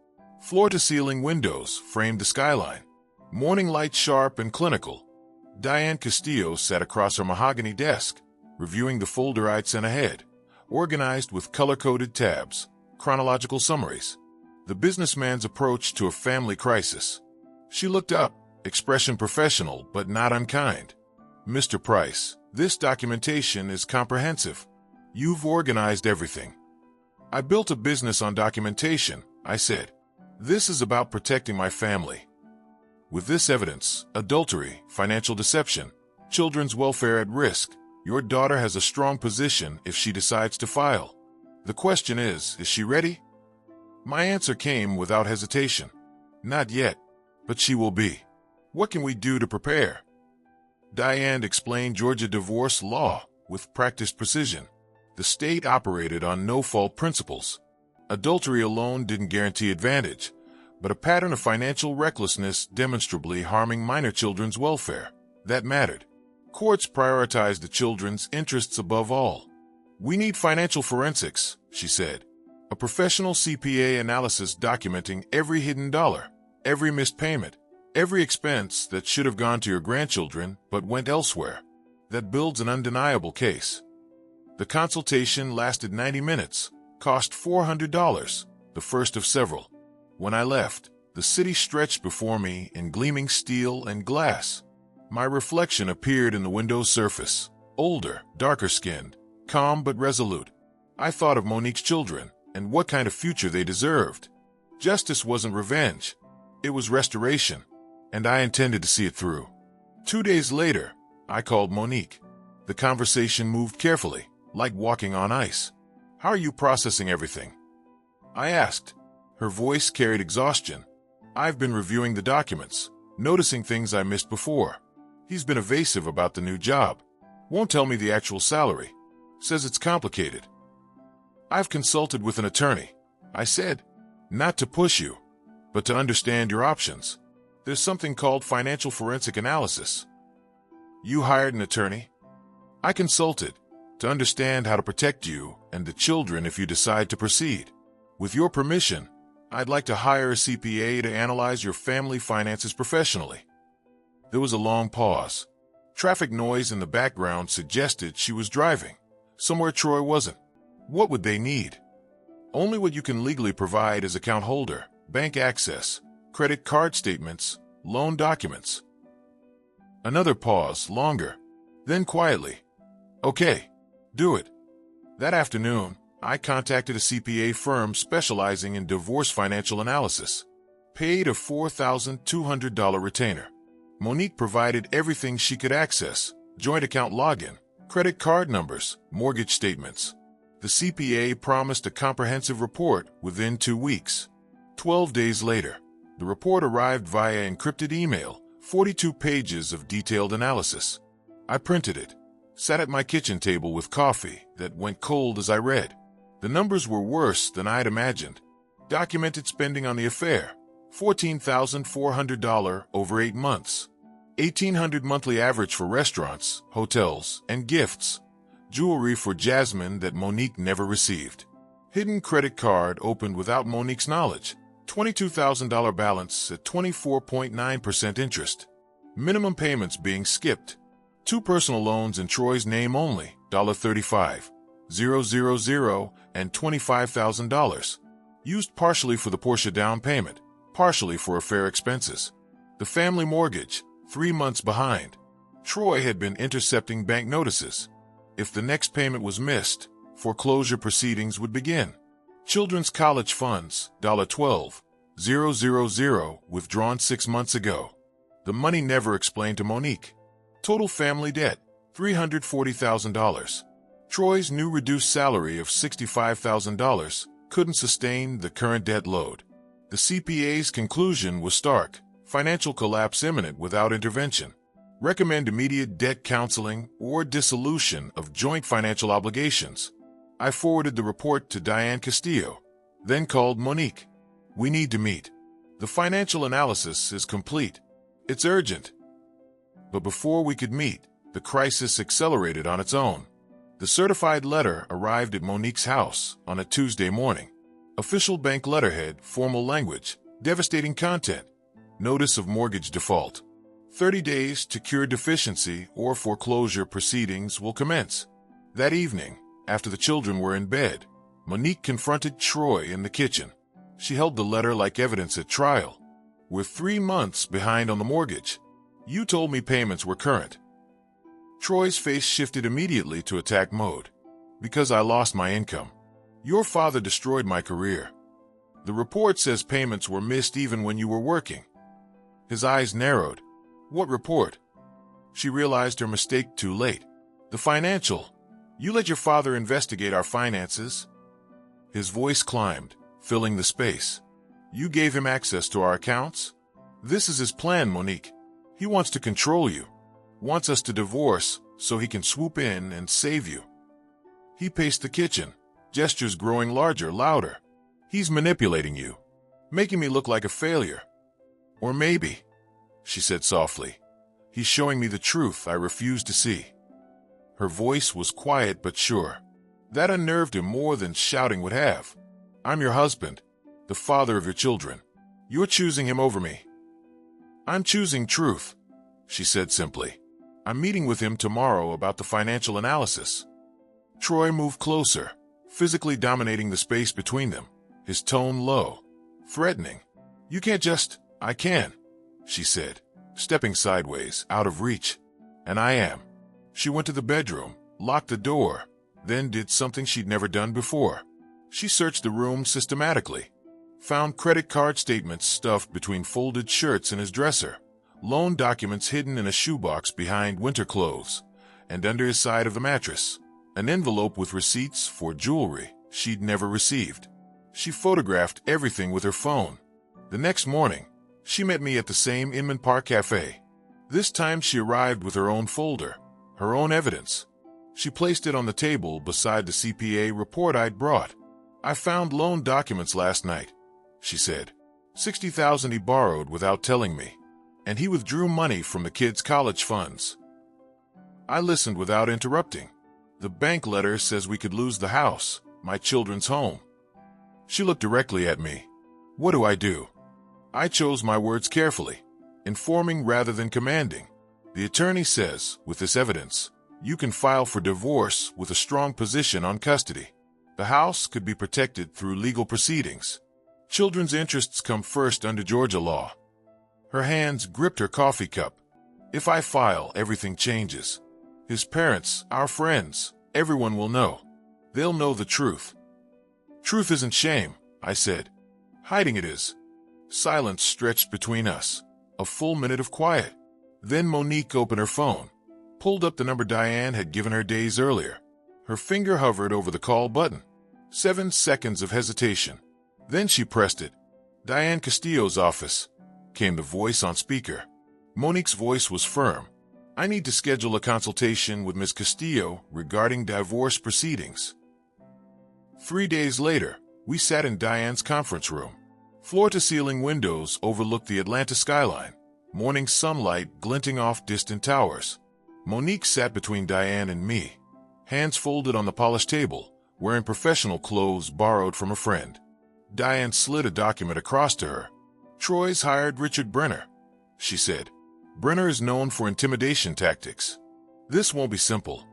[SPEAKER 1] Floor-to-ceiling windows framed the skyline. Morning light sharp and clinical. Diane Castillo sat across her mahogany desk, reviewing the folder I'd sent ahead, organized with color-coded tabs, chronological summaries. The businessman's approach to a family crisis. She looked up, expression professional but not unkind. Mr. Price, this documentation is comprehensive. You've organized everything. I built a business on documentation, I said. This is about protecting my family. With this evidence, adultery, financial deception, children's welfare at risk, your daughter has a strong position if she decides to file. The question is she ready? My answer came without hesitation. Not yet, but she will be. What can we do to prepare? Diane explained Georgia divorce law with practiced precision. The state operated on no-fault principles. Adultery alone didn't guarantee advantage, but a pattern of financial recklessness demonstrably harming minor children's welfare. That mattered. Courts prioritized the children's interests above all. We need financial forensics, she said. A professional CPA analysis documenting every hidden dollar, every missed payment, every expense that should have gone to your grandchildren but went elsewhere. That builds an undeniable case. The consultation lasted 90 minutes, cost $400, the first of several. When I left, the city stretched before me in gleaming steel and glass. My reflection appeared in the window's surface, older, darker-skinned, calm but resolute. I thought of Monique's children and what kind of future they deserved. Justice wasn't revenge. It was restoration, and I intended to see it through. 2 days later, I called Monique. The conversation moved carefully, like walking on ice. "How are you processing everything?" I asked. Her voice carried exhaustion. "I've been reviewing the documents, noticing things I missed before. He's been evasive about the new job. Won't tell me the actual salary. Says it's complicated." "I've consulted with an attorney," I said. "Not to push you, but to understand your options. There's something called financial forensic analysis." "You hired an attorney?" "I consulted to understand how to protect you and the children if you decide to proceed. With your permission, I'd like to hire a CPA to analyze your family finances professionally." There was a long pause. Traffic noise in the background suggested she was driving, somewhere Troy wasn't. What would they need? "Only what you can legally provide as account holder, bank access, credit card statements, loan documents." Another pause, longer. Then quietly, "Okay, do it." That afternoon, I contacted a CPA firm specializing in divorce financial analysis. Paid a $4,200 retainer. Monique provided everything she could access: joint account login, credit card numbers, mortgage statements. The CPA promised a comprehensive report within 2 weeks. 12 days later, the report arrived via encrypted email, 42 pages of detailed analysis. I printed it, sat at my kitchen table with coffee that went cold as I read. The numbers were worse than I'd imagined. Documented spending on the affair: $14,400 over 8 months. $1,800 monthly average for restaurants, hotels, and gifts. Jewelry for Jasmine that Monique never received. Hidden credit card opened without Monique's knowledge. $22,000 balance at 24.9% interest. Minimum payments being skipped. 2 personal loans in Troy's name only, $35,000 and $25,000. Used partially for the Porsche down payment, partially for affair expenses. The family mortgage, 3 months behind. Troy had been intercepting bank notices. If the next payment was missed, foreclosure proceedings would begin. Children's college funds, $12,000, withdrawn 6 months ago. The money never explained to Monique. Total family debt, $340,000. Troy's new reduced salary of $65,000 couldn't sustain the current debt load. The CPA's conclusion was stark: financial collapse imminent without intervention. Recommend immediate debt counseling or dissolution of joint financial obligations. I forwarded the report to Diane Castillo, then called Monique. "We need to meet. The financial analysis is complete. It's urgent." But before we could meet, the crisis accelerated on its own. The certified letter arrived at Monique's house on a Tuesday morning. Official bank letterhead, formal language, devastating content. Notice of mortgage default. 30 days to cure deficiency or foreclosure proceedings will commence. That evening, after the children were in bed, Monique confronted Troy in the kitchen. She held the letter like evidence at trial. "We're 3 months behind on the mortgage. You told me payments were current." Troy's face shifted immediately to attack mode. "Because I lost my income. Your father destroyed my career. The report says payments were missed even when you were working." His eyes narrowed. "What report?" She realized her mistake too late. "The financial. You let your father investigate our finances." His voice climbed, filling the space. "You gave him access to our accounts? This is his plan, Monique. He wants to control you. Wants us to divorce so he can swoop in and save you." He paced the kitchen, gestures growing larger, louder. "He's manipulating you, making me look like a failure. Or maybe," she said softly, "he's showing me the truth I refuse to see." Her voice was quiet but sure. That unnerved him more than shouting would have. "I'm your husband, the father of your children. You're choosing him over me." "I'm choosing truth," she said simply. "I'm meeting with him tomorrow about the financial analysis." Troy moved closer, physically dominating the space between them, his tone low, threatening. "You can't just—" "I can," she said, stepping sideways, out of reach. "And I am." She went to the bedroom, locked the door, then did something she'd never done before. She searched the room systematically, found credit card statements stuffed between folded shirts in his dresser, loan documents hidden in a shoebox behind winter clothes, and under his side of the mattress, an envelope with receipts for jewelry she'd never received. She photographed everything with her phone. The next morning, she met me at the same Inman Park Cafe. This time she arrived with her own folder, her own evidence. She placed it on the table beside the CPA report I'd brought. "I found loan documents last night," she said. "$60,000 he borrowed without telling me, and he withdrew money from the kids' college funds." I listened without interrupting. "The bank letter says we could lose the house, my children's home." She looked directly at me. "What do I do?" I chose my words carefully, informing rather than commanding. "The attorney says, with this evidence, you can file for divorce with a strong position on custody. The house could be protected through legal proceedings. Children's interests come first under Georgia law." Her hands gripped her coffee cup. "If I file, everything changes. His parents, our friends, everyone will know. They'll know the truth." "Truth isn't shame," I said. "Hiding it is." Silence stretched between us. A full minute of quiet. Then Monique opened her phone, pulled up the number Diane had given her days earlier. Her finger hovered over the call button. 7 seconds of hesitation. Then she pressed it. "Diane Castillo's office," came the voice on speaker. Monique's voice was firm. "I need to schedule a consultation with Ms. Castillo regarding divorce proceedings." 3 days later, we sat in Diane's conference room. Floor-to-ceiling windows overlooked the Atlanta skyline, morning sunlight glinting off distant towers. Monique sat between Diane and me, hands folded on the polished table, wearing professional clothes borrowed from a friend. Diane slid a document across to her. "Troy's hired Richard Brenner," she said. "Brenner is known for intimidation tactics. This won't be simple."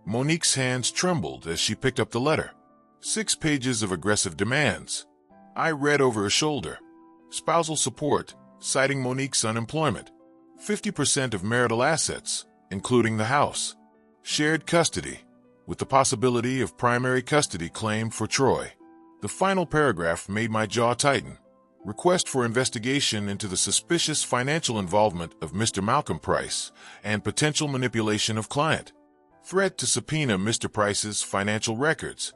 [SPEAKER 1] Monique's hands trembled as she picked up the letter. 6 pages of aggressive demands. I read over her shoulder. Spousal support, citing Monique's unemployment. 50% of marital assets, including the house. Shared custody, with the possibility of primary custody claimed for Troy. The final paragraph made my jaw tighten. Request for investigation into the suspicious financial involvement of Mr. Malcolm Price and potential manipulation of client. Threat to subpoena Mr. Price's financial records.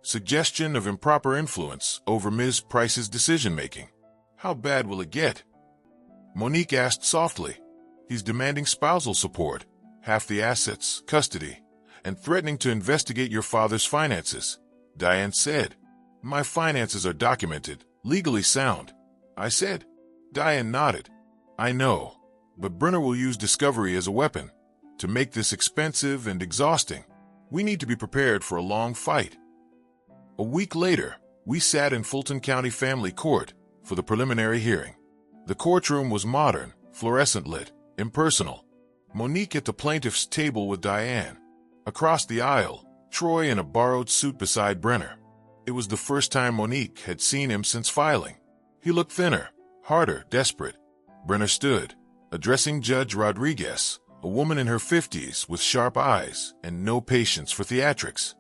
[SPEAKER 1] Suggestion of improper influence over Ms. Price's decision-making. How bad will it get? Monique asked softly. "He's demanding spousal support, half the assets, custody, and threatening to investigate your father's finances," Diane said. "My finances are documented, legally sound," I said. Diane nodded. "I know, but Brenner will use discovery as a weapon to make this expensive and exhausting. We need to be prepared for a long fight." A week later, we sat in Fulton County Family Court for the preliminary hearing. The courtroom was modern, fluorescent lit, impersonal. Monique at the plaintiff's table with Diane. Across the aisle, Troy in a borrowed suit beside Brenner. It was the first time Monique had seen him since filing. He looked thinner, harder, desperate. Brenner stood, addressing Judge Rodriguez, a woman in her 50s with sharp eyes and no patience for theatrics.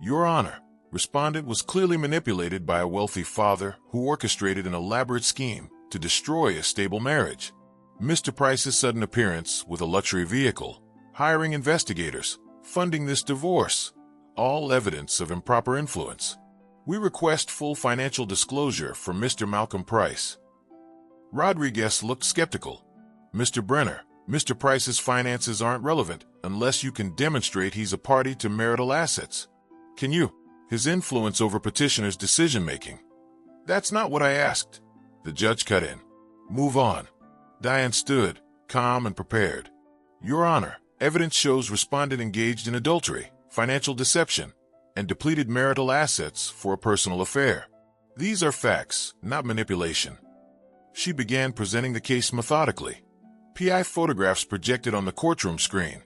[SPEAKER 1] "Your Honor," respondent was clearly manipulated by a wealthy father who orchestrated an elaborate scheme to destroy a stable marriage. Mr. Price's sudden appearance with a luxury vehicle, hiring investigators, funding this divorce, all evidence of improper influence. We request full financial disclosure from Mr. Malcolm Price. Rodriguez looked skeptical. "Mr. Brenner, Mr. Price's finances aren't relevant unless you can demonstrate he's a party to marital assets. Can you? His influence over petitioner's decision-making." "That's not what I asked." The judge cut in. "Move on." Diane stood, calm and prepared. "Your Honor, evidence shows respondent engaged in adultery, financial deception, and depleted marital assets for a personal affair. These are facts, not manipulation." She began presenting the case methodically. PI photographs projected on the courtroom screen.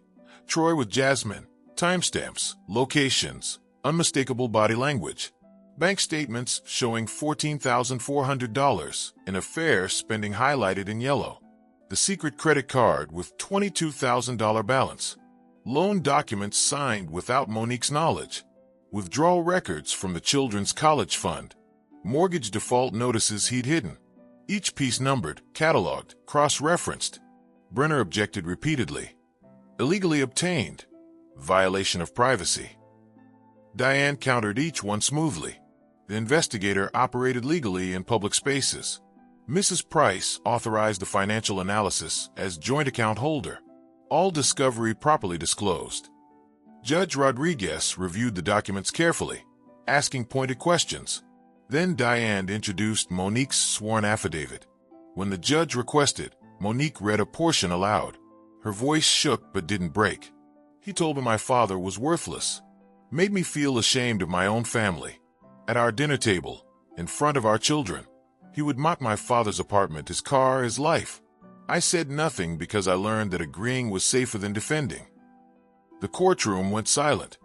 [SPEAKER 1] Troy with Jasmine, timestamps, locations, unmistakable body language. Bank statements showing $14,400 in affair spending highlighted in yellow. The secret credit card with $22,000 balance. Loan documents signed without Monique's knowledge. withdrawal records from the children's college fund, mortgage default notices he'd hidden. Each piece numbered, cataloged, cross-referenced. Brenner objected repeatedly. Illegally obtained. Violation of privacy. Diane countered each one smoothly. The investigator operated legally in public spaces. Mrs. Price authorized the financial analysis as joint account holder. All discovery properly disclosed. Judge Rodriguez reviewed the documents carefully, asking pointed questions. Then Diane introduced Monique's sworn affidavit. When the judge requested, Monique read a portion aloud. Her voice shook but didn't break. He told me my father was worthless. Made me feel ashamed of my own family. At our dinner table, in front of our children, he would mock my father's apartment, his car, his life. I said nothing because I learned that agreeing was safer than defending. The courtroom went silent.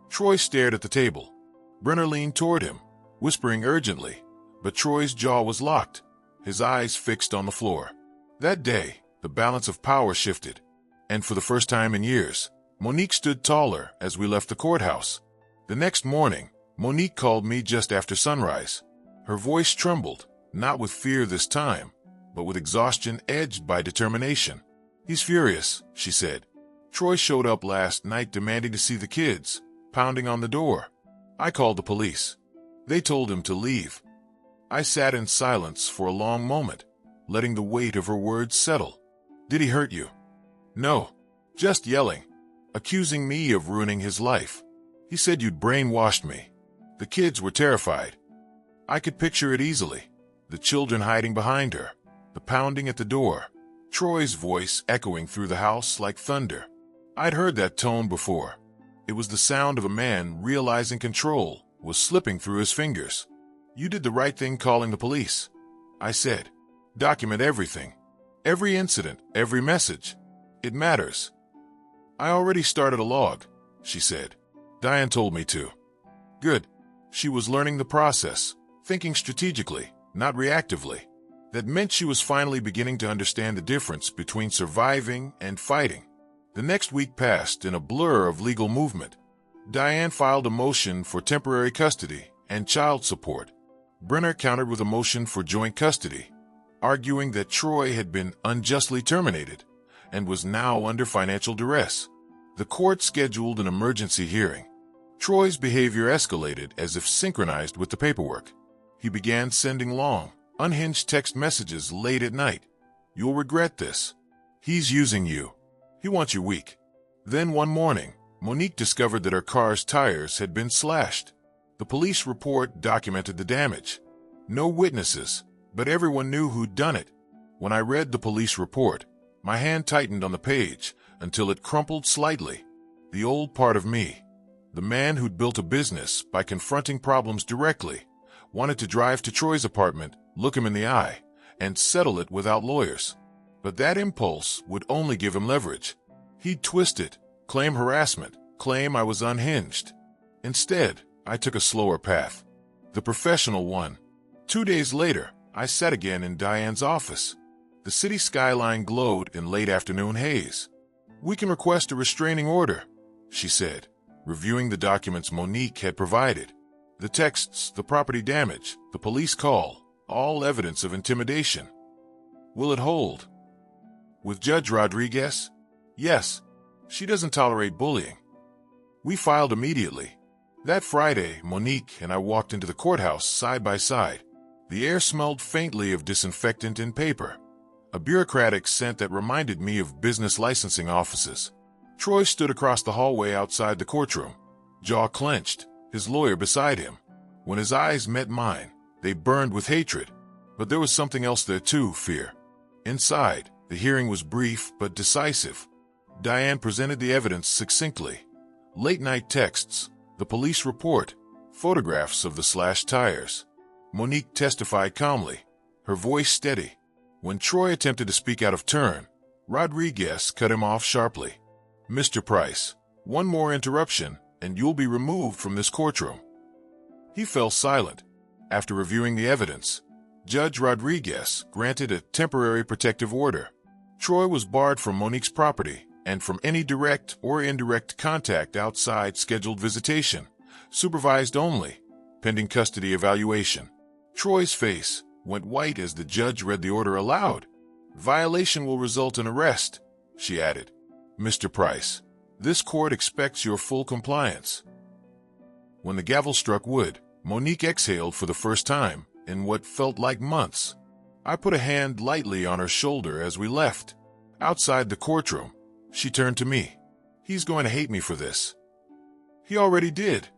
[SPEAKER 1] Troy stared at the table. Brenner leaned toward him, whispering urgently, but Troy's jaw was locked, his eyes fixed on the floor. That day, the balance of power shifted, and for the first time in years, Monique stood taller as we left the courthouse. The next morning, Monique called me just after sunrise. Her voice trembled, not with fear this time, but with exhaustion edged by determination. "He's furious," she said. "Troy showed up last night demanding to see the kids, pounding on the door. I called the police. They told him to leave." I sat in silence for a long moment, letting the weight of her words settle. "Did he hurt you?" "No, just yelling, accusing me of ruining his life. He said you'd brainwashed me." The kids were terrified. I could picture it easily. The children hiding behind her, the pounding at the door, Troy's voice echoing through the house like thunder. I'd heard that tone before. It was the sound of a man realizing control was slipping through his fingers. "You did the right thing calling the police," I said. "Document everything. Every incident, every message. It matters." "I already started a log," she said. "Diane told me to." Good. She was learning the process, thinking strategically, not reactively. That meant she was finally beginning to understand the difference between surviving and fighting. The next week passed in a blur of legal movement. Diane filed a motion for temporary custody and child support. Brenner countered with a motion for joint custody, arguing that Troy had been unjustly terminated and was now under financial duress. The court scheduled an emergency hearing. Troy's behavior escalated as if synchronized with the paperwork. He began sending long, unhinged text messages late at night. "You'll regret this. He's using you. He wants you weak." Then one morning, Monique discovered that her car's tires had been slashed. The police report documented the damage. No witnesses, but everyone knew who'd done it. When I read the police report, my hand tightened on the page until it crumpled slightly. The old part of me, the man who'd built a business by confronting problems directly, wanted to drive to Troy's apartment, look him in the eye, and settle it without lawyers. But that impulse would only give him leverage. He'd twist it, claim harassment, claim I was unhinged. Instead, I took a slower path, the professional one. 2 days later, I sat again in Diane's office. The city skyline glowed in late afternoon haze. "We can request a restraining order," she said, reviewing the documents Monique had provided. The texts, the property damage, the police call, all evidence of intimidation. "Will it hold?" "With Judge Rodriguez?" "Yes. She doesn't tolerate bullying." We filed immediately. That Friday, Monique and I walked into the courthouse side by side. The air smelled faintly of disinfectant and paper, a bureaucratic scent that reminded me of business licensing offices. Troy stood across the hallway outside the courtroom, jaw clenched, his lawyer beside him. When his eyes met mine, they burned with hatred. But there was something else there too, fear. Inside, the hearing was brief but decisive. Diane presented the evidence succinctly. Late-night texts, the police report, photographs of the slashed tires. Monique testified calmly, her voice steady. When Troy attempted to speak out of turn, Rodriguez cut him off sharply. "Mr. Price, one more interruption, and you'll be removed from this courtroom." He fell silent. After reviewing the evidence, Judge Rodriguez granted a temporary protective order. Troy was barred from Monique's property and from any direct or indirect contact outside scheduled visitation Supervised only, pending custody evaluation. Troy's face went white as the judge read the order aloud. Violation will result in arrest, she added. Mr. Price, this court expects your full compliance. When the gavel struck wood, Monique exhaled for the first time in what felt like months. I put a hand lightly on her shoulder as we left. Outside the courtroom, she turned to me. He's going to hate me for this. He already did,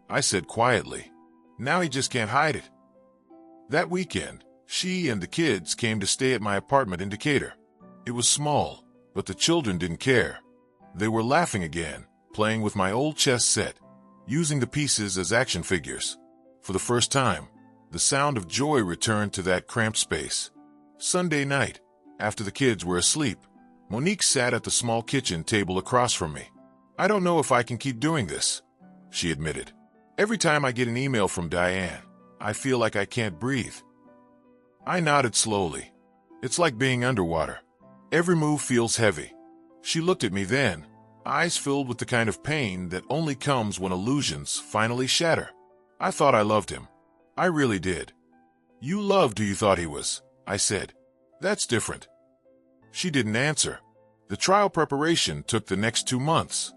[SPEAKER 1] I said quietly. Now he just can't hide it. That weekend, she and the kids came to stay at my apartment in Decatur. It was small, but the children didn't care. They were laughing again, playing with my old chess set, using the pieces as action figures. For the first time, the sound of joy returned to that cramped space. Sunday night, after the kids were asleep, Monique sat at the small kitchen table across from me. I don't know if I can keep doing this, she admitted. Every time I get an email from Diane, I feel like I can't breathe. I nodded slowly. It's like being underwater. Every move feels heavy. She looked at me then, eyes filled with the kind of pain that only comes when illusions finally shatter. I thought I loved him. I really did. You loved who you thought he was, I said. That's different. She didn't answer. The trial preparation took the next 2 months.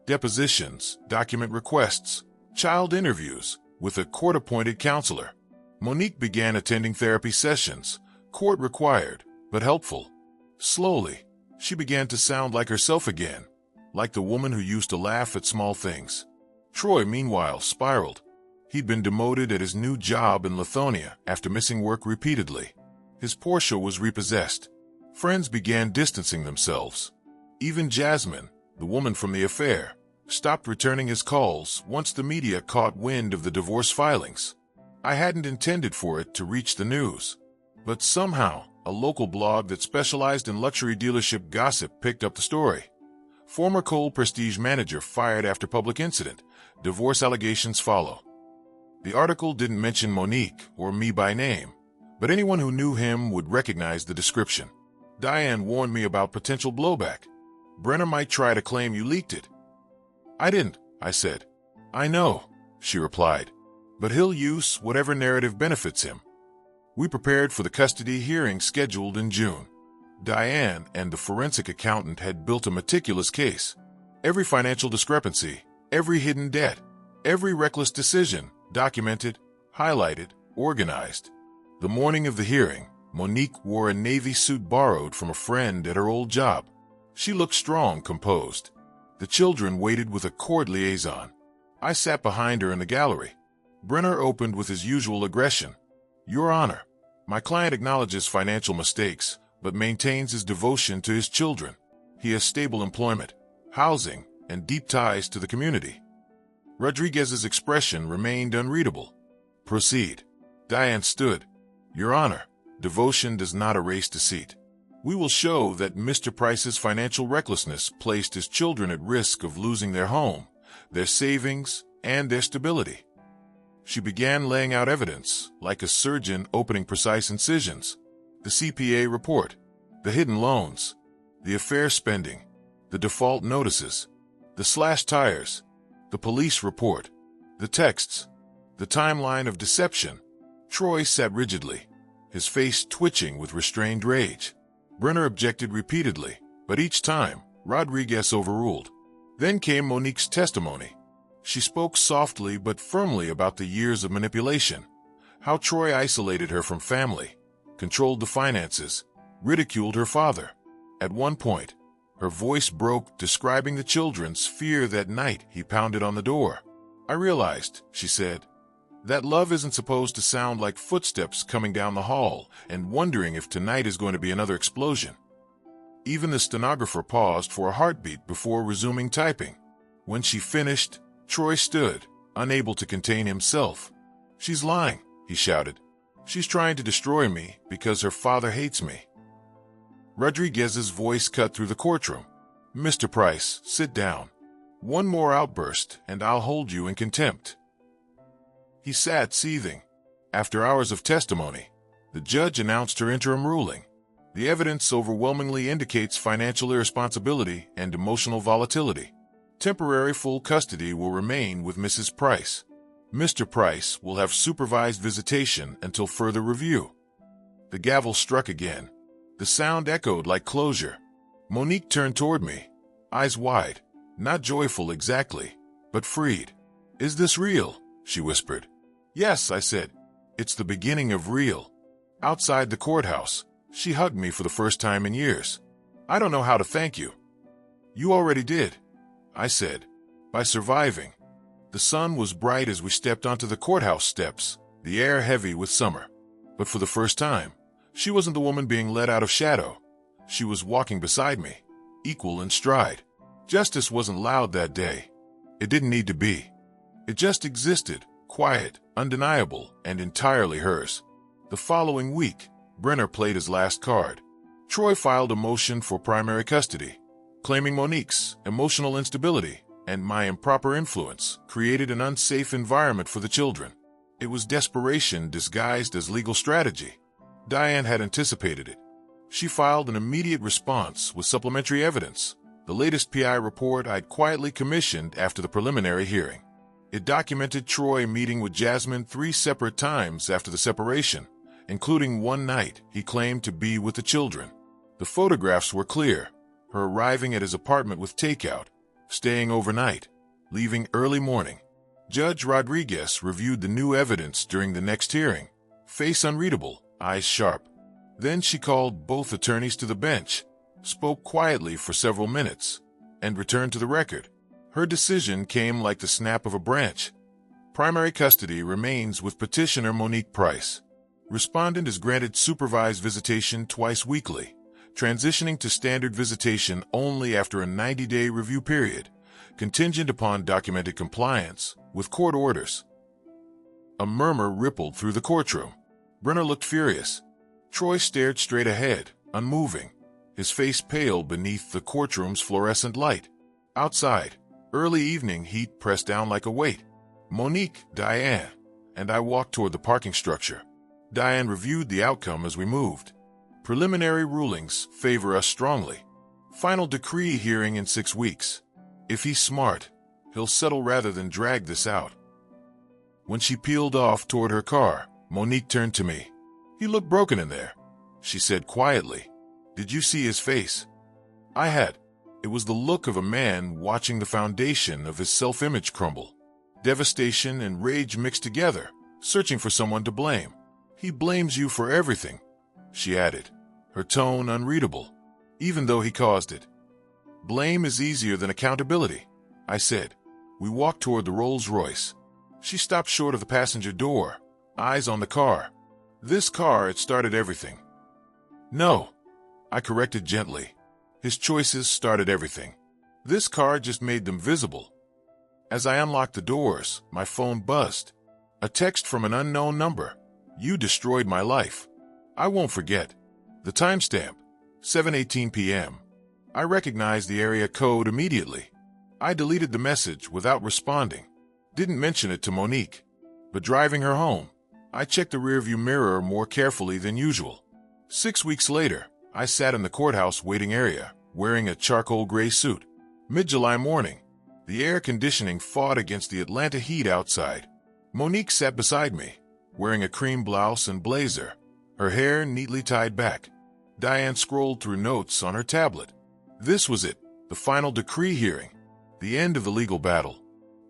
[SPEAKER 1] Depositions, document requests, child interviews with a court-appointed counselor. Monique began attending therapy sessions, court-required, but helpful. Slowly, she began to sound like herself again, like the woman who used to laugh at small things. Troy, meanwhile, spiraled. He'd been demoted at his new job in Lithonia after missing work repeatedly. His Porsche was repossessed. Friends began distancing themselves. Even Jasmine, the woman from the affair, stopped returning his calls once the media caught wind of the divorce filings. I hadn't intended for it to reach the news, but somehow a local blog that specialized in luxury dealership gossip picked up the story. Former Cole Prestige manager fired after public incident. Divorce allegations follow. The article didn't mention Monique or me by name, but anyone who knew him would recognize the description. Diane warned me about potential blowback. Brenner might try to claim you leaked it. I didn't, I said. I know, she replied, but he'll use whatever narrative benefits him. We prepared for the custody hearing scheduled in June. Diane and the forensic accountant had built a meticulous case. Every financial discrepancy, every hidden debt, every reckless decision, documented, highlighted, organized. The morning of the hearing, Monique wore a navy suit borrowed from a friend at her old job. She looked strong, composed. The children waited with a court liaison. I sat behind her in the gallery. Brenner opened with his usual aggression. Your Honor, my client acknowledges financial mistakes, but maintains his devotion to his children. He has stable employment, housing, and deep ties to the community. Rodriguez's expression remained unreadable. Proceed. Diane stood. Your Honor, devotion does not erase deceit. We will show that Mr. Price's financial recklessness placed his children at risk of losing their home, their savings, and their stability. She began laying out evidence, like a surgeon opening precise incisions. The CPA report, the hidden loans, the affair spending, the default notices, the slashed tires, the police report, the texts, the timeline of deception. Troy sat rigidly, his face twitching with restrained rage. Brenner objected repeatedly, but each time, Rodriguez overruled. Then came Monique's testimony. She spoke softly but firmly about the years of manipulation, how Troy isolated her from family, controlled the finances, ridiculed her father. At one point, her voice broke, describing the children's fear that night he pounded on the door. I realized, she said, that love isn't supposed to sound like footsteps coming down the hall and wondering if tonight is going to be another explosion. Even the stenographer paused for a heartbeat before resuming typing. When she finished, Troy stood, unable to contain himself. She's lying, he shouted. She's trying to destroy me because her father hates me. Rodriguez's voice cut through the courtroom. Mr. Price, sit down. One more outburst and I'll hold you in contempt. He sat seething. After hours of testimony, the judge announced her interim ruling. The evidence overwhelmingly indicates financial irresponsibility and emotional volatility. Temporary full custody will remain with Mrs. Price. Mr. Price will have supervised visitation until further review. The gavel struck again. The sound echoed like closure. Monique turned toward me, eyes wide, not joyful exactly, but freed. "Is this real?" she whispered. "Yes," I said. "It's the beginning of real." Outside the courthouse, she hugged me for the first time in years. "I don't know how to thank you." "You already did," I said, "by surviving." The sun was bright as we stepped onto the courthouse steps, the air heavy with summer. But for the first time, she wasn't the woman being led out of shadow. She was walking beside me, equal in stride. Justice wasn't loud that day. It didn't need to be. It just existed, quiet, undeniable, and entirely hers. The following week, Brenner played his last card. Troy filed a motion for primary custody, claiming Monique's emotional instability and my improper influence created an unsafe environment for the children. It was desperation disguised as legal strategy. Diane had anticipated it. She filed an immediate response with supplementary evidence, the latest PI report I'd quietly commissioned after the preliminary hearing. It documented Troy meeting with Jasmine 3 separate times after the separation, including one night he claimed to be with the children. The photographs were clear, her arriving at his apartment with takeout, staying overnight, leaving early morning. Judge Rodriguez reviewed the new evidence during the next hearing, face unreadable, eyes sharp. Then she called both attorneys to the bench, spoke quietly for several minutes, and returned to the record. Her decision came like the snap of a branch. Primary custody remains with petitioner Monique Price. Respondent is granted supervised visitation twice weekly, transitioning to standard visitation only after a 90-day review period, contingent upon documented compliance with court orders. A murmur rippled through the courtroom. Brenner looked furious. Troy stared straight ahead, unmoving, his face pale beneath the courtroom's fluorescent light. Outside, early evening heat pressed down like a weight. Monique, Diane, and I walked toward the parking structure. Diane reviewed the outcome as we moved. Preliminary rulings favor us strongly. Final decree hearing in 6 weeks. If he's smart, he'll settle rather than drag this out. When she peeled off toward her car, Monique turned to me. "He looked broken in there," she said quietly. "Did you see his face?" I had. It was the look of a man watching the foundation of his self-image crumble. Devastation and rage mixed together, searching for someone to blame. "He blames you for everything," she added, her tone unreadable, "even though he caused it." "Blame is easier than accountability," I said. We walked toward the Rolls-Royce. She stopped short of the passenger door, eyes on the car. "This car, it started everything." "No," I corrected gently. "His choices started everything. This car just made them visible." As I unlocked the doors, my phone buzzed. A text from an unknown number. "You destroyed my life." I won't forget. The timestamp, 7:18 p.m. I recognized the area code immediately. I deleted the message without responding. Didn't mention it to Monique. But driving her home, I checked the rearview mirror more carefully than usual. 6 weeks later, I sat in the courthouse waiting area, wearing a charcoal gray suit. Mid-July morning, the air conditioning fought against the Atlanta heat outside. Monique sat beside me, wearing a cream blouse and blazer, her hair neatly tied back. Diane scrolled through notes on her tablet. This was it, the final decree hearing, the end of the legal battle.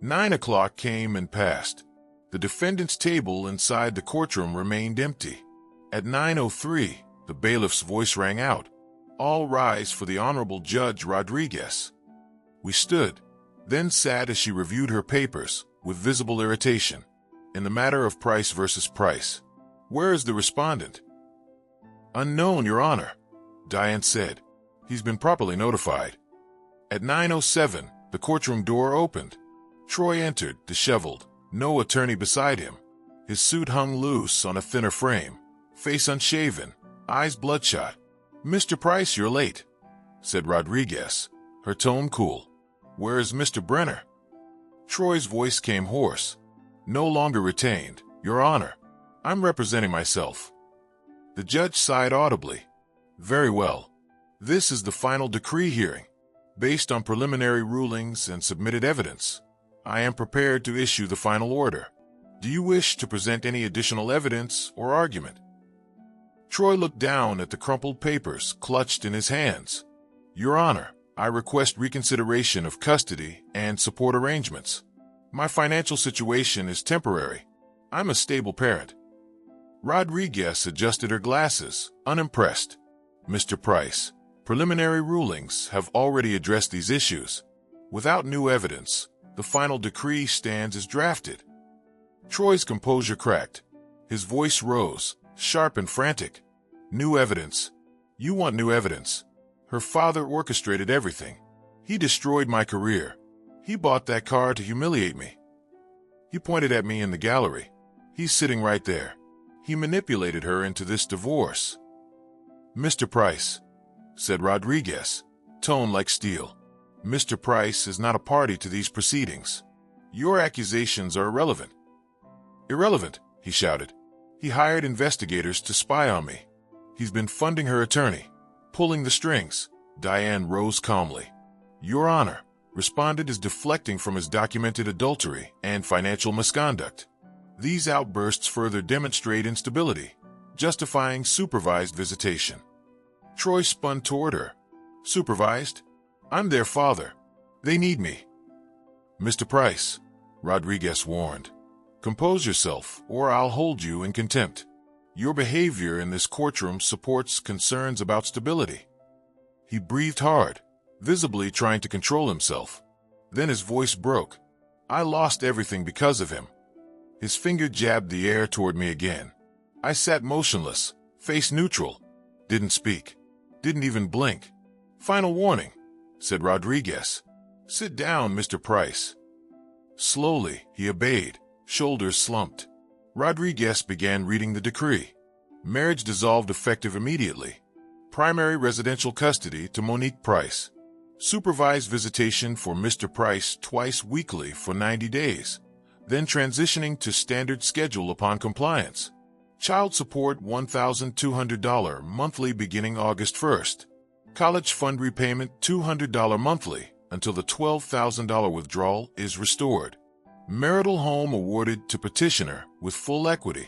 [SPEAKER 1] 9 o'clock came and passed. The defendant's table inside the courtroom remained empty. At 9:03, the bailiff's voice rang out. "All rise for the Honorable Judge Rodriguez." We stood, then sat as she reviewed her papers, with visible irritation. "In the matter of Price versus Price, where is the respondent?" "Unknown, Your Honor," Diane said. "He's been properly notified." At 9:07, the courtroom door opened. Troy entered, disheveled, no attorney beside him. His suit hung loose on a thinner frame, face unshaven, eyes bloodshot. "Mr. Price, you're late," said Rodriguez, her tone cool. "Where is Mr. Brenner?" Troy's voice came hoarse. "No longer retained, Your Honor. I'm representing myself." The judge sighed audibly. "Very well. This is the final decree hearing. Based on preliminary rulings and submitted evidence, I am prepared to issue the final order. Do you wish to present any additional evidence or argument? Troy looked down at the crumpled papers clutched in his hands. Your Honor, I request reconsideration of custody and support arrangements. My financial situation is temporary. I'm a stable parent. Rodriguez adjusted her glasses, unimpressed. Mr. Price, preliminary rulings have already addressed these issues. Without new evidence, the final decree stands as drafted. Troy's composure cracked. His voice rose, sharp and frantic. New evidence. You want new evidence. Her father orchestrated everything. He destroyed my career. He bought that car to humiliate me. He pointed at me in the gallery. He's sitting right there. He manipulated her into this divorce. Mr. Price, said Rodriguez, tone like steel. Mr. Price is not a party to these proceedings. Your accusations are irrelevant. Irrelevant, he shouted. He hired investigators to spy on me. He's been funding her attorney, pulling the strings. Diane rose calmly. Your Honor, respondent is deflecting from his documented adultery and financial misconduct. These outbursts further demonstrate instability, justifying supervised visitation. Troy spun toward her. Supervised? I'm their father. They need me. Mr. Price, Rodriguez warned. Compose yourself, or I'll hold you in contempt. Your behavior in this courtroom supports concerns about stability. He breathed hard, visibly trying to control himself. Then his voice broke. I lost everything because of him. His finger jabbed the air toward me again. I sat motionless, face neutral. Didn't speak. Didn't even blink. Final warning, said Rodriguez. Sit down, Mr. Price. Slowly, he obeyed, shoulders slumped. Rodriguez began reading the decree. Marriage dissolved effective immediately. Primary residential custody to Monique Price. Supervised visitation for Mr. Price twice weekly for 90 days. Then transitioning to standard schedule upon compliance. Child support $1,200 monthly beginning August 1st. College fund repayment $200 monthly until the $12,000 withdrawal is restored. Marital home awarded to petitioner with full equity.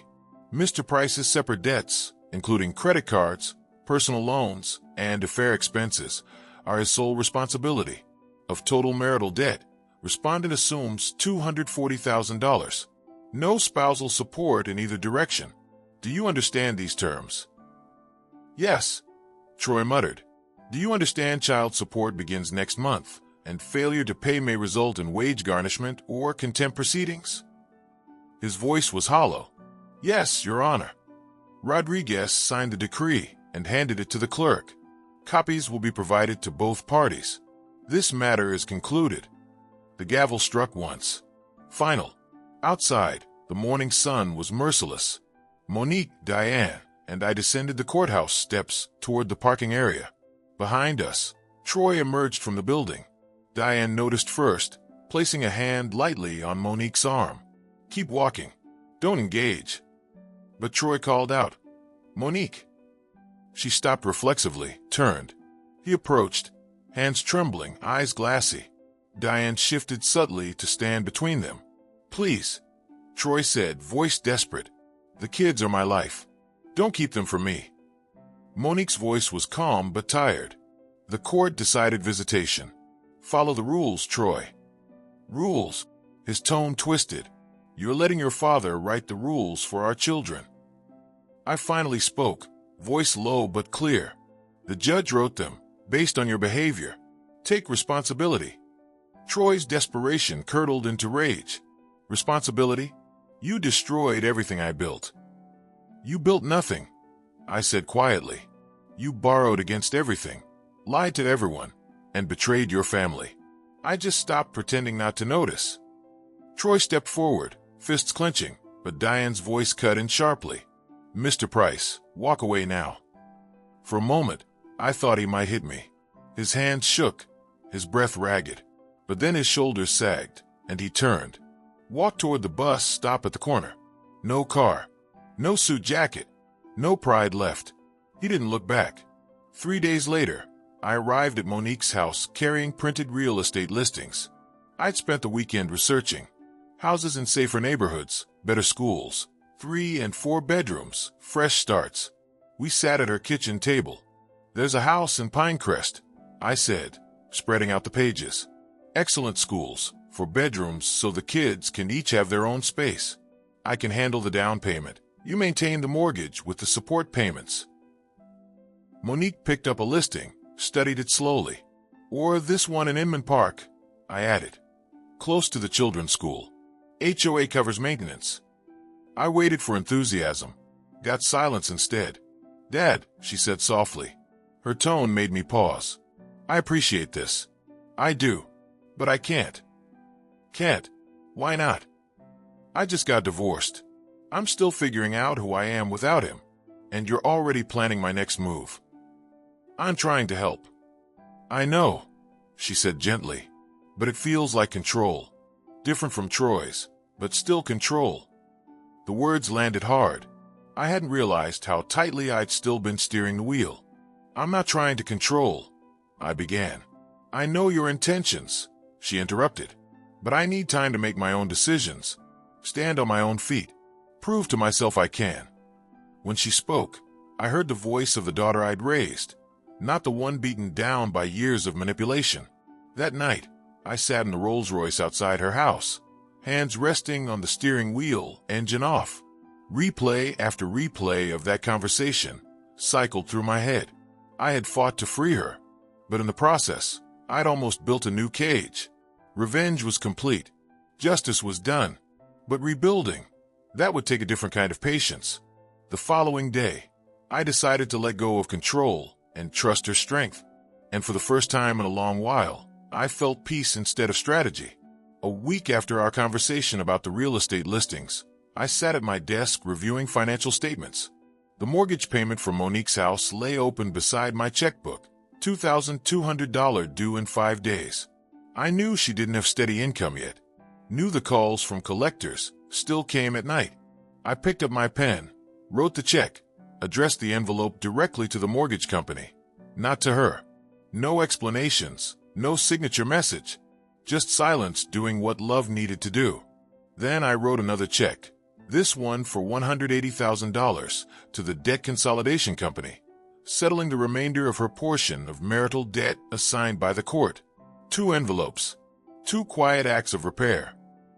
[SPEAKER 1] Mr. Price's separate debts, including credit cards, personal loans, and affair expenses, are his sole responsibility. Of total marital debt, respondent assumes $240,000. No spousal support in either direction. Do you understand these terms? Yes, Troy muttered. Do you understand child support begins next month, and failure to pay may result in wage garnishment or contempt proceedings? His voice was hollow. Yes, Your Honor. Rodriguez signed the decree and handed it to the clerk. Copies will be provided to both parties. This matter is concluded. The gavel struck once. Final. Outside, the morning sun was merciless. Monique, Diane, and I descended the courthouse steps toward the parking area. Behind us, Troy emerged from the building. Diane noticed first, placing a hand lightly on Monique's arm. Keep walking. Don't engage. But Troy called out, Monique. She stopped reflexively, turned. He approached, hands trembling, eyes glassy. Diane shifted subtly to stand between them. Please, Troy said, voice desperate. The kids are my life. Don't keep them from me. Monique's voice was calm but tired. The court decided visitation. Follow the rules, Troy. Rules? His tone twisted. You're letting your father write the rules for our children. I finally spoke, voice low but clear. The judge wrote them, based on your behavior. Take responsibility. Troy's desperation curdled into rage. Responsibility? You destroyed everything I built. You built nothing, I said quietly. You borrowed against everything, lied to everyone, and betrayed your family. I just stopped pretending not to notice. Troy stepped forward, fists clenching, but Diane's voice cut in sharply. Mr. Price, walk away now. For a moment, I thought he might hit me. His hands shook, his breath ragged. But then his shoulders sagged, and he turned. Walked toward the bus stop at the corner. No car. No suit jacket. No pride left. He didn't look back. 3 days later, I arrived at Monique's house carrying printed real estate listings. I'd spent the weekend researching houses in safer neighborhoods, better schools, 3 and 4 bedrooms, fresh starts. We sat at her kitchen table. "There's a house in Pinecrest," I said, spreading out the pages. "Excellent schools, for bedrooms so the kids can each have their own space. I can handle the down payment. You maintain the mortgage with the support payments." Monique picked up a listing, studied it slowly. "Or this one in Inman Park," I added. "Close to the children's school. HOA covers maintenance." I waited for enthusiasm. Got silence instead. "Dad," she said softly. Her tone made me pause. "I appreciate this. I do. But I can't." "Can't? Why not?" "I just got divorced. I'm still figuring out who I am without him. And you're already planning my next move." "I'm trying to help." "I know," she said gently. "But it feels like control. Different from Troy's, but still control." The words landed hard. I hadn't realized how tightly I'd still been steering the wheel. "I'm not trying to control," I began. "I know your intentions," she interrupted. "But I need time to make my own decisions, stand on my own feet, prove to myself I can." When she spoke, I heard the voice of the daughter I'd raised, not the one beaten down by years of manipulation. That night, I sat in the Rolls-Royce outside her house, hands resting on the steering wheel, engine off. Replay after replay of that conversation cycled through my head. I had fought to free her, but in the process, I'd almost built a new cage. Revenge was complete. Justice was done. But rebuilding, that would take a different kind of patience. The following day, I decided to let go of control and trust her strength. And for the first time in a long while, I felt peace instead of strategy. A week after our conversation about the real estate listings, I sat at my desk reviewing financial statements. The mortgage payment for Monique's house lay open beside my checkbook, $2,200 due in 5 days. I knew she didn't have steady income yet. Knew the calls from collectors still came at night. I picked up my pen, wrote the check, addressed the envelope directly to the mortgage company, not to her. No explanations, no signature message, just silence doing what love needed to do. Then I wrote another check, this one for $180,000 to the debt consolidation company, settling the remainder of her portion of marital debt assigned by the court. 2 envelopes, 2 quiet acts of repair.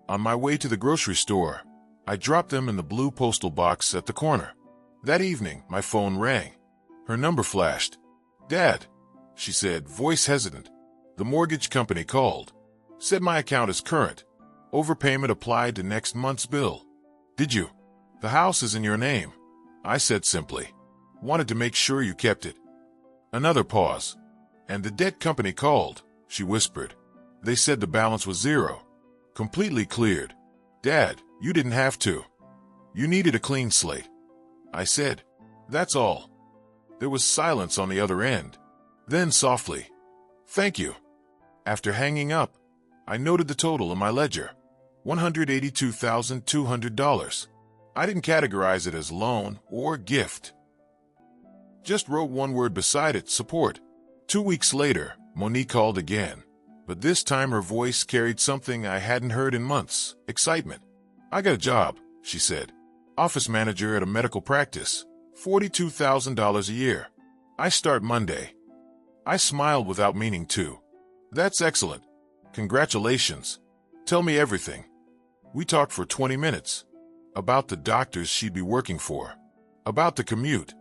[SPEAKER 1] On my way to the grocery store, I dropped them in the blue postal box at the corner. That evening, my phone rang. Her number flashed. "Dad," she said, voice hesitant. "The mortgage company called. Said my account is current. Overpayment applied to next month's bill." "Did you?" "The house is in your name," I said simply. "Wanted to make sure you kept it." Another pause. "And the debt company called," she whispered. "They said the balance was 0. Completely cleared." "Dad, you didn't have to. You needed a clean slate." I said. "That's all." There was silence on the other end. Then softly, "Thank you." After hanging up, I noted the total in my ledger, $182,200. I didn't categorize it as loan or gift. Just wrote one word beside it, support. 2 weeks later, Monique called again, but this time her voice carried something I hadn't heard in months, excitement. "I got a job," she said. "Office manager at a medical practice, $42,000 a year. I start Monday." I smiled without meaning to. "That's excellent. Congratulations. Tell me everything." We talked for 20 minutes. About the doctors she'd be working for. About the commute.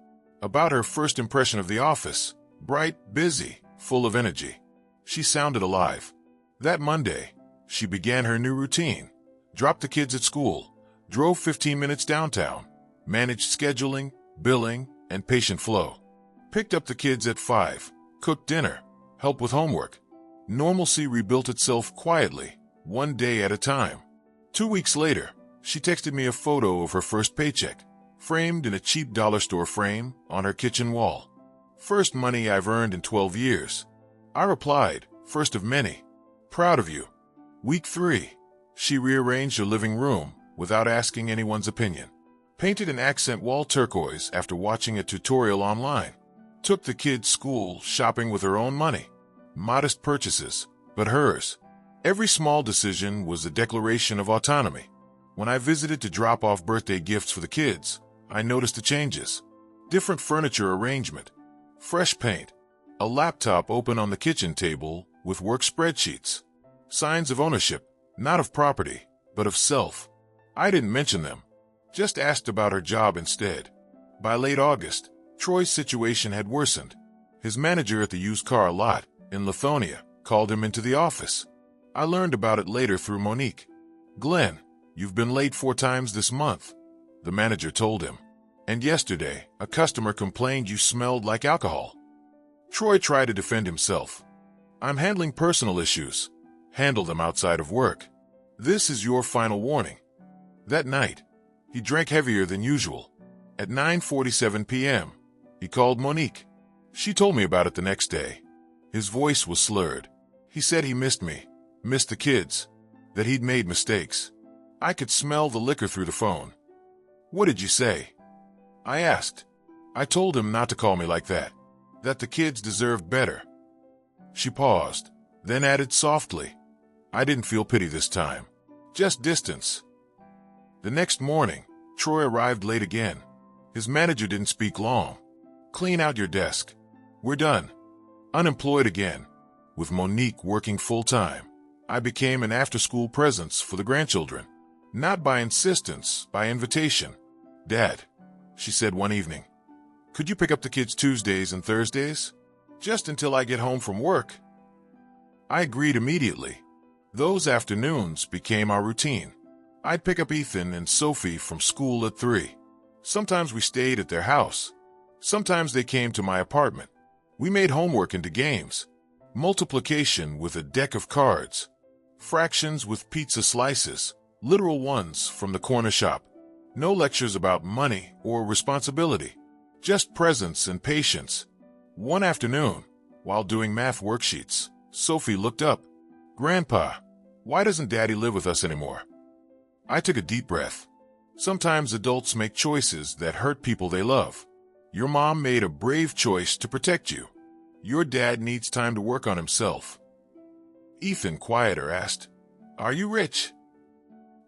[SPEAKER 1] About her first impression of the office. Bright, busy, full of energy. She sounded alive. That Monday, she began her new routine. Dropped the kids at school. Drove 15 minutes downtown. Managed scheduling, billing, and patient flow. Picked up the kids at 5. Cooked dinner. Helped with homework. Normalcy rebuilt itself quietly, one day at a time. 2 weeks later, she texted me a photo of her first paycheck, framed in a cheap dollar store frame on her kitchen wall. "First money I've earned in 12 years. I replied, "First of many. Proud of you." Week 3, she rearranged her living room without asking anyone's opinion. Painted an accent wall turquoise after watching a tutorial online. Took the kids' school shopping with her own money. Modest purchases, but hers. Every small decision was a declaration of autonomy. When I visited to drop off birthday gifts for the kids, I noticed the changes. Different furniture arrangement, fresh paint, a laptop open on the kitchen table with work spreadsheets. Signs of ownership, not of property, but of self. I didn't mention them, just asked about her job instead. By late August, Troy's situation had worsened. His manager at the used car lot in Lithonia called him into the office. I learned about it later through Monique. "Glenn, you've been late 4 times this month," the manager told him. "And yesterday, a customer complained you smelled like alcohol." Troy tried to defend himself. "I'm handling personal issues. Handle them outside of work. This is your final warning." That night, he drank heavier than usual. At 9:47 p.m., he called Monique. She told me about it the next day. His voice was slurred. He said he missed me, missed the kids, that he'd made mistakes. I could smell the liquor through the phone. "What did you say?" I asked. I told him not to call me like that the kids deserved better. She paused, then added softly, "I didn't feel pity this time, just distance." The next morning, Troy arrived late again. His manager didn't speak long. "Clean out your desk. We're done." Unemployed again, with Monique working full-time, I became an after-school presence for the grandchildren. Not by insistence, by invitation. "Dad," she said one evening, "could you pick up the kids Tuesdays and Thursdays? Just until I get home from work." I agreed immediately. Those afternoons became our routine. I'd pick up Ethan and Sophie from school at 3. Sometimes we stayed at their house. Sometimes they came to my apartment. We made homework into games. Multiplication with a deck of cards. Fractions with pizza slices, literal ones from the corner shop. No lectures about money or responsibility. Just presence and patience. One afternoon, while doing math worksheets, Sophie looked up. "Grandpa, why doesn't Daddy live with us anymore?" I took a deep breath. Sometimes adults make choices that hurt people they love. Your mom made a brave choice to protect you. Your dad needs time to work on himself. Ethan, quieter, asked, "Are you rich?"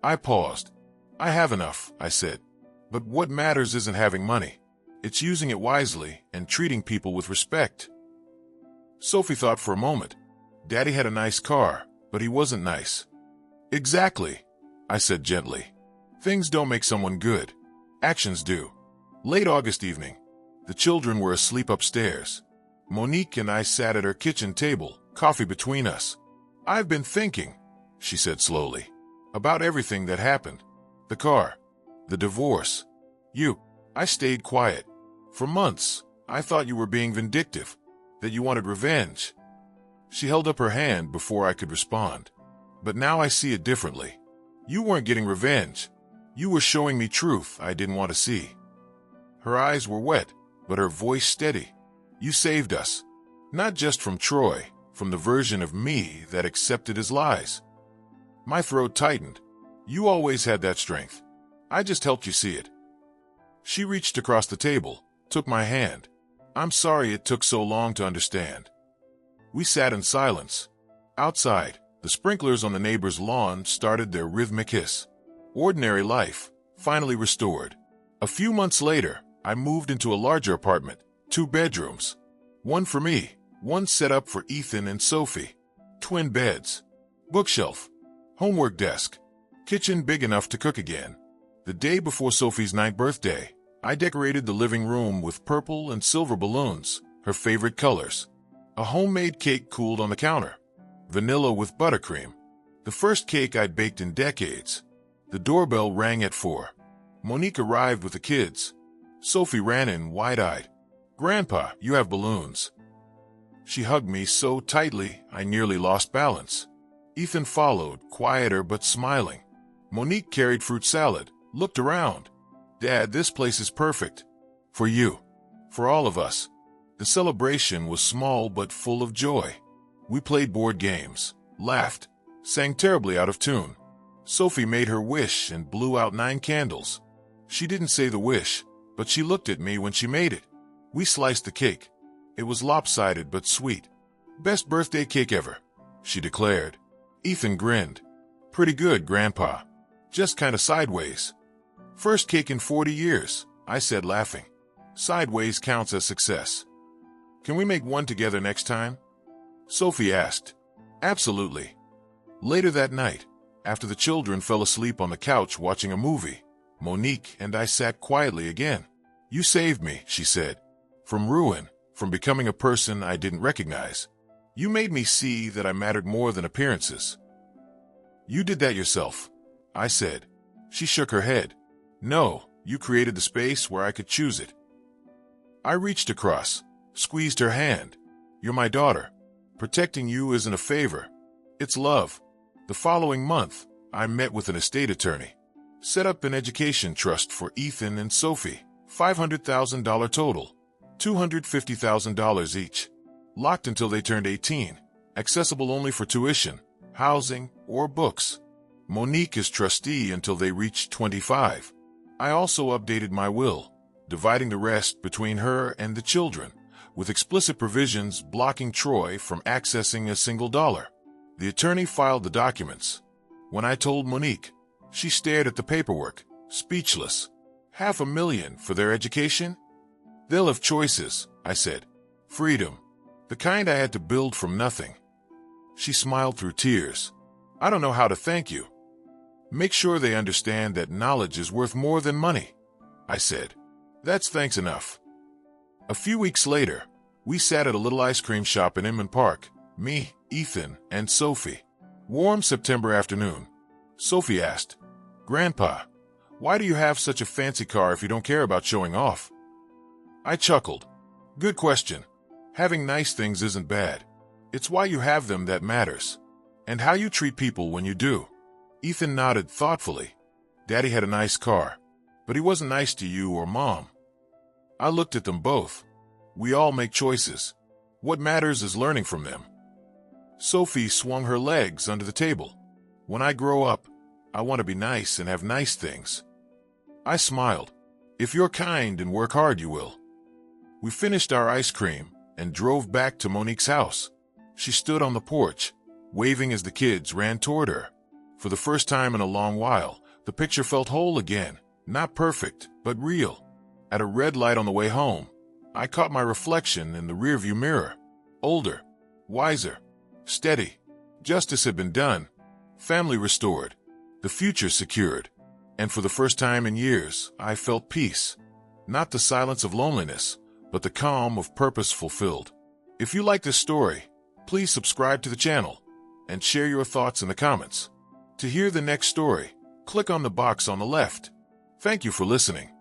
[SPEAKER 1] I paused. "I have enough," I said. "But what matters isn't having money. It's using it wisely and treating people with respect." Sophie thought for a moment. "Daddy had a nice car, but he wasn't nice." "Exactly," I said gently. "Things don't make someone good. Actions do." Late August evening. The children were asleep upstairs. Monique and I sat at her kitchen table, coffee between us. "I've been thinking," she said slowly, "about everything that happened. The car, the divorce, you." I stayed quiet. "For months, I thought you were being vindictive, that you wanted revenge." She held up her hand before I could respond. "But now I see it differently. You weren't getting revenge. You were showing me truth I didn't want to see." Her eyes were wet, but her voice steady. "You saved us. Not just from Troy, from the version of me that accepted his lies." My throat tightened. "You always had that strength. I just helped you see it." She reached across the table, took my hand. "I'm sorry it took so long to understand." We sat in silence. Outside, the sprinklers on the neighbor's lawn started their rhythmic hiss. Ordinary life, finally restored. A few months later, I moved into a larger apartment, 2 bedrooms. One for me, one set up for Ethan and Sophie. Twin beds, bookshelf, homework desk, kitchen big enough to cook again. The day before Sophie's 9th birthday, I decorated the living room with purple and silver balloons, her favorite colors. A homemade cake cooled on the counter. Vanilla with buttercream. The first cake I'd baked in decades. The doorbell rang at 4. Monique arrived with the kids. Sophie ran in wide-eyed. "Grandpa, you have balloons." She hugged me so tightly I nearly lost balance. Ethan followed, quieter but smiling. Monique carried fruit salad, looked around. "Dad, this place is perfect. For you. For all of us." The celebration was small but full of joy. We played board games, laughed, sang terribly out of tune. Sophie made her wish and blew out 9 candles. She didn't say the wish, but she looked at me when she made it. We sliced the cake, It was lopsided but sweet. "Best birthday cake ever," she declared. Ethan grinned. "Pretty good, Grandpa. Just kinda sideways." "First cake in 40 years, I said, laughing. "Sideways counts as success." "Can we make one together next time?" Sophie asked. "Absolutely." Later that night, after the children fell asleep on the couch watching a movie, Monique and I sat quietly again. "You saved me," she said. "From ruin, from becoming a person I didn't recognize. You made me see that I mattered more than appearances." "You did that yourself," I said. She shook her head. "No, you created the space where I could choose it." I reached across, squeezed her hand. "You're my daughter. Protecting you isn't a favor. It's love." The following month, I met with an estate attorney. Set up an education trust for Ethan and Sophie. $500,000 total. $250,000 each. Locked until they turned 18. Accessible only for tuition, housing, or books. Monique is trustee until they reach 25. I also updated my will, dividing the rest between her and the children, with explicit provisions blocking Troy from accessing a single dollar. The attorney filed the documents. When I told Monique, she stared at the paperwork, speechless. $500,000 for their education? "They'll have choices," I said. "Freedom. The kind I had to build from nothing." She smiled through tears. "I don't know how to thank you." "Make sure they understand that knowledge is worth more than money," I said. "That's thanks enough." A few weeks later, we sat at a little ice cream shop in Inman Park, me, Ethan, and Sophie. Warm September afternoon. Sophie asked, "Grandpa, why do you have such a fancy car if you don't care about showing off?" I chuckled. "Good question. Having nice things isn't bad. It's why you have them that matters. And how you treat people when you do." Ethan nodded thoughtfully. "Daddy had a nice car, but he wasn't nice to you or Mom." I looked at them both. We all make choices. What matters is learning from them. Sophie swung her legs under the table. "When I grow up, I want to be nice and have nice things." I smiled. "If you're kind and work hard, you will." We finished our ice cream and drove back to Monique's house. She stood on the porch, waving as the kids ran toward her. For the first time in a long while, the picture felt whole again. Not perfect, but real. At a red light on the way home, I caught my reflection in the rearview mirror. Older, wiser, steady. Justice had been done. Family restored. The future secured. And for the first time in years, I felt peace. Not the silence of loneliness, but the calm of purpose fulfilled. If you like this story, please subscribe to the channel and share your thoughts in the comments. To hear the next story, click on the box on the left. Thank you for listening.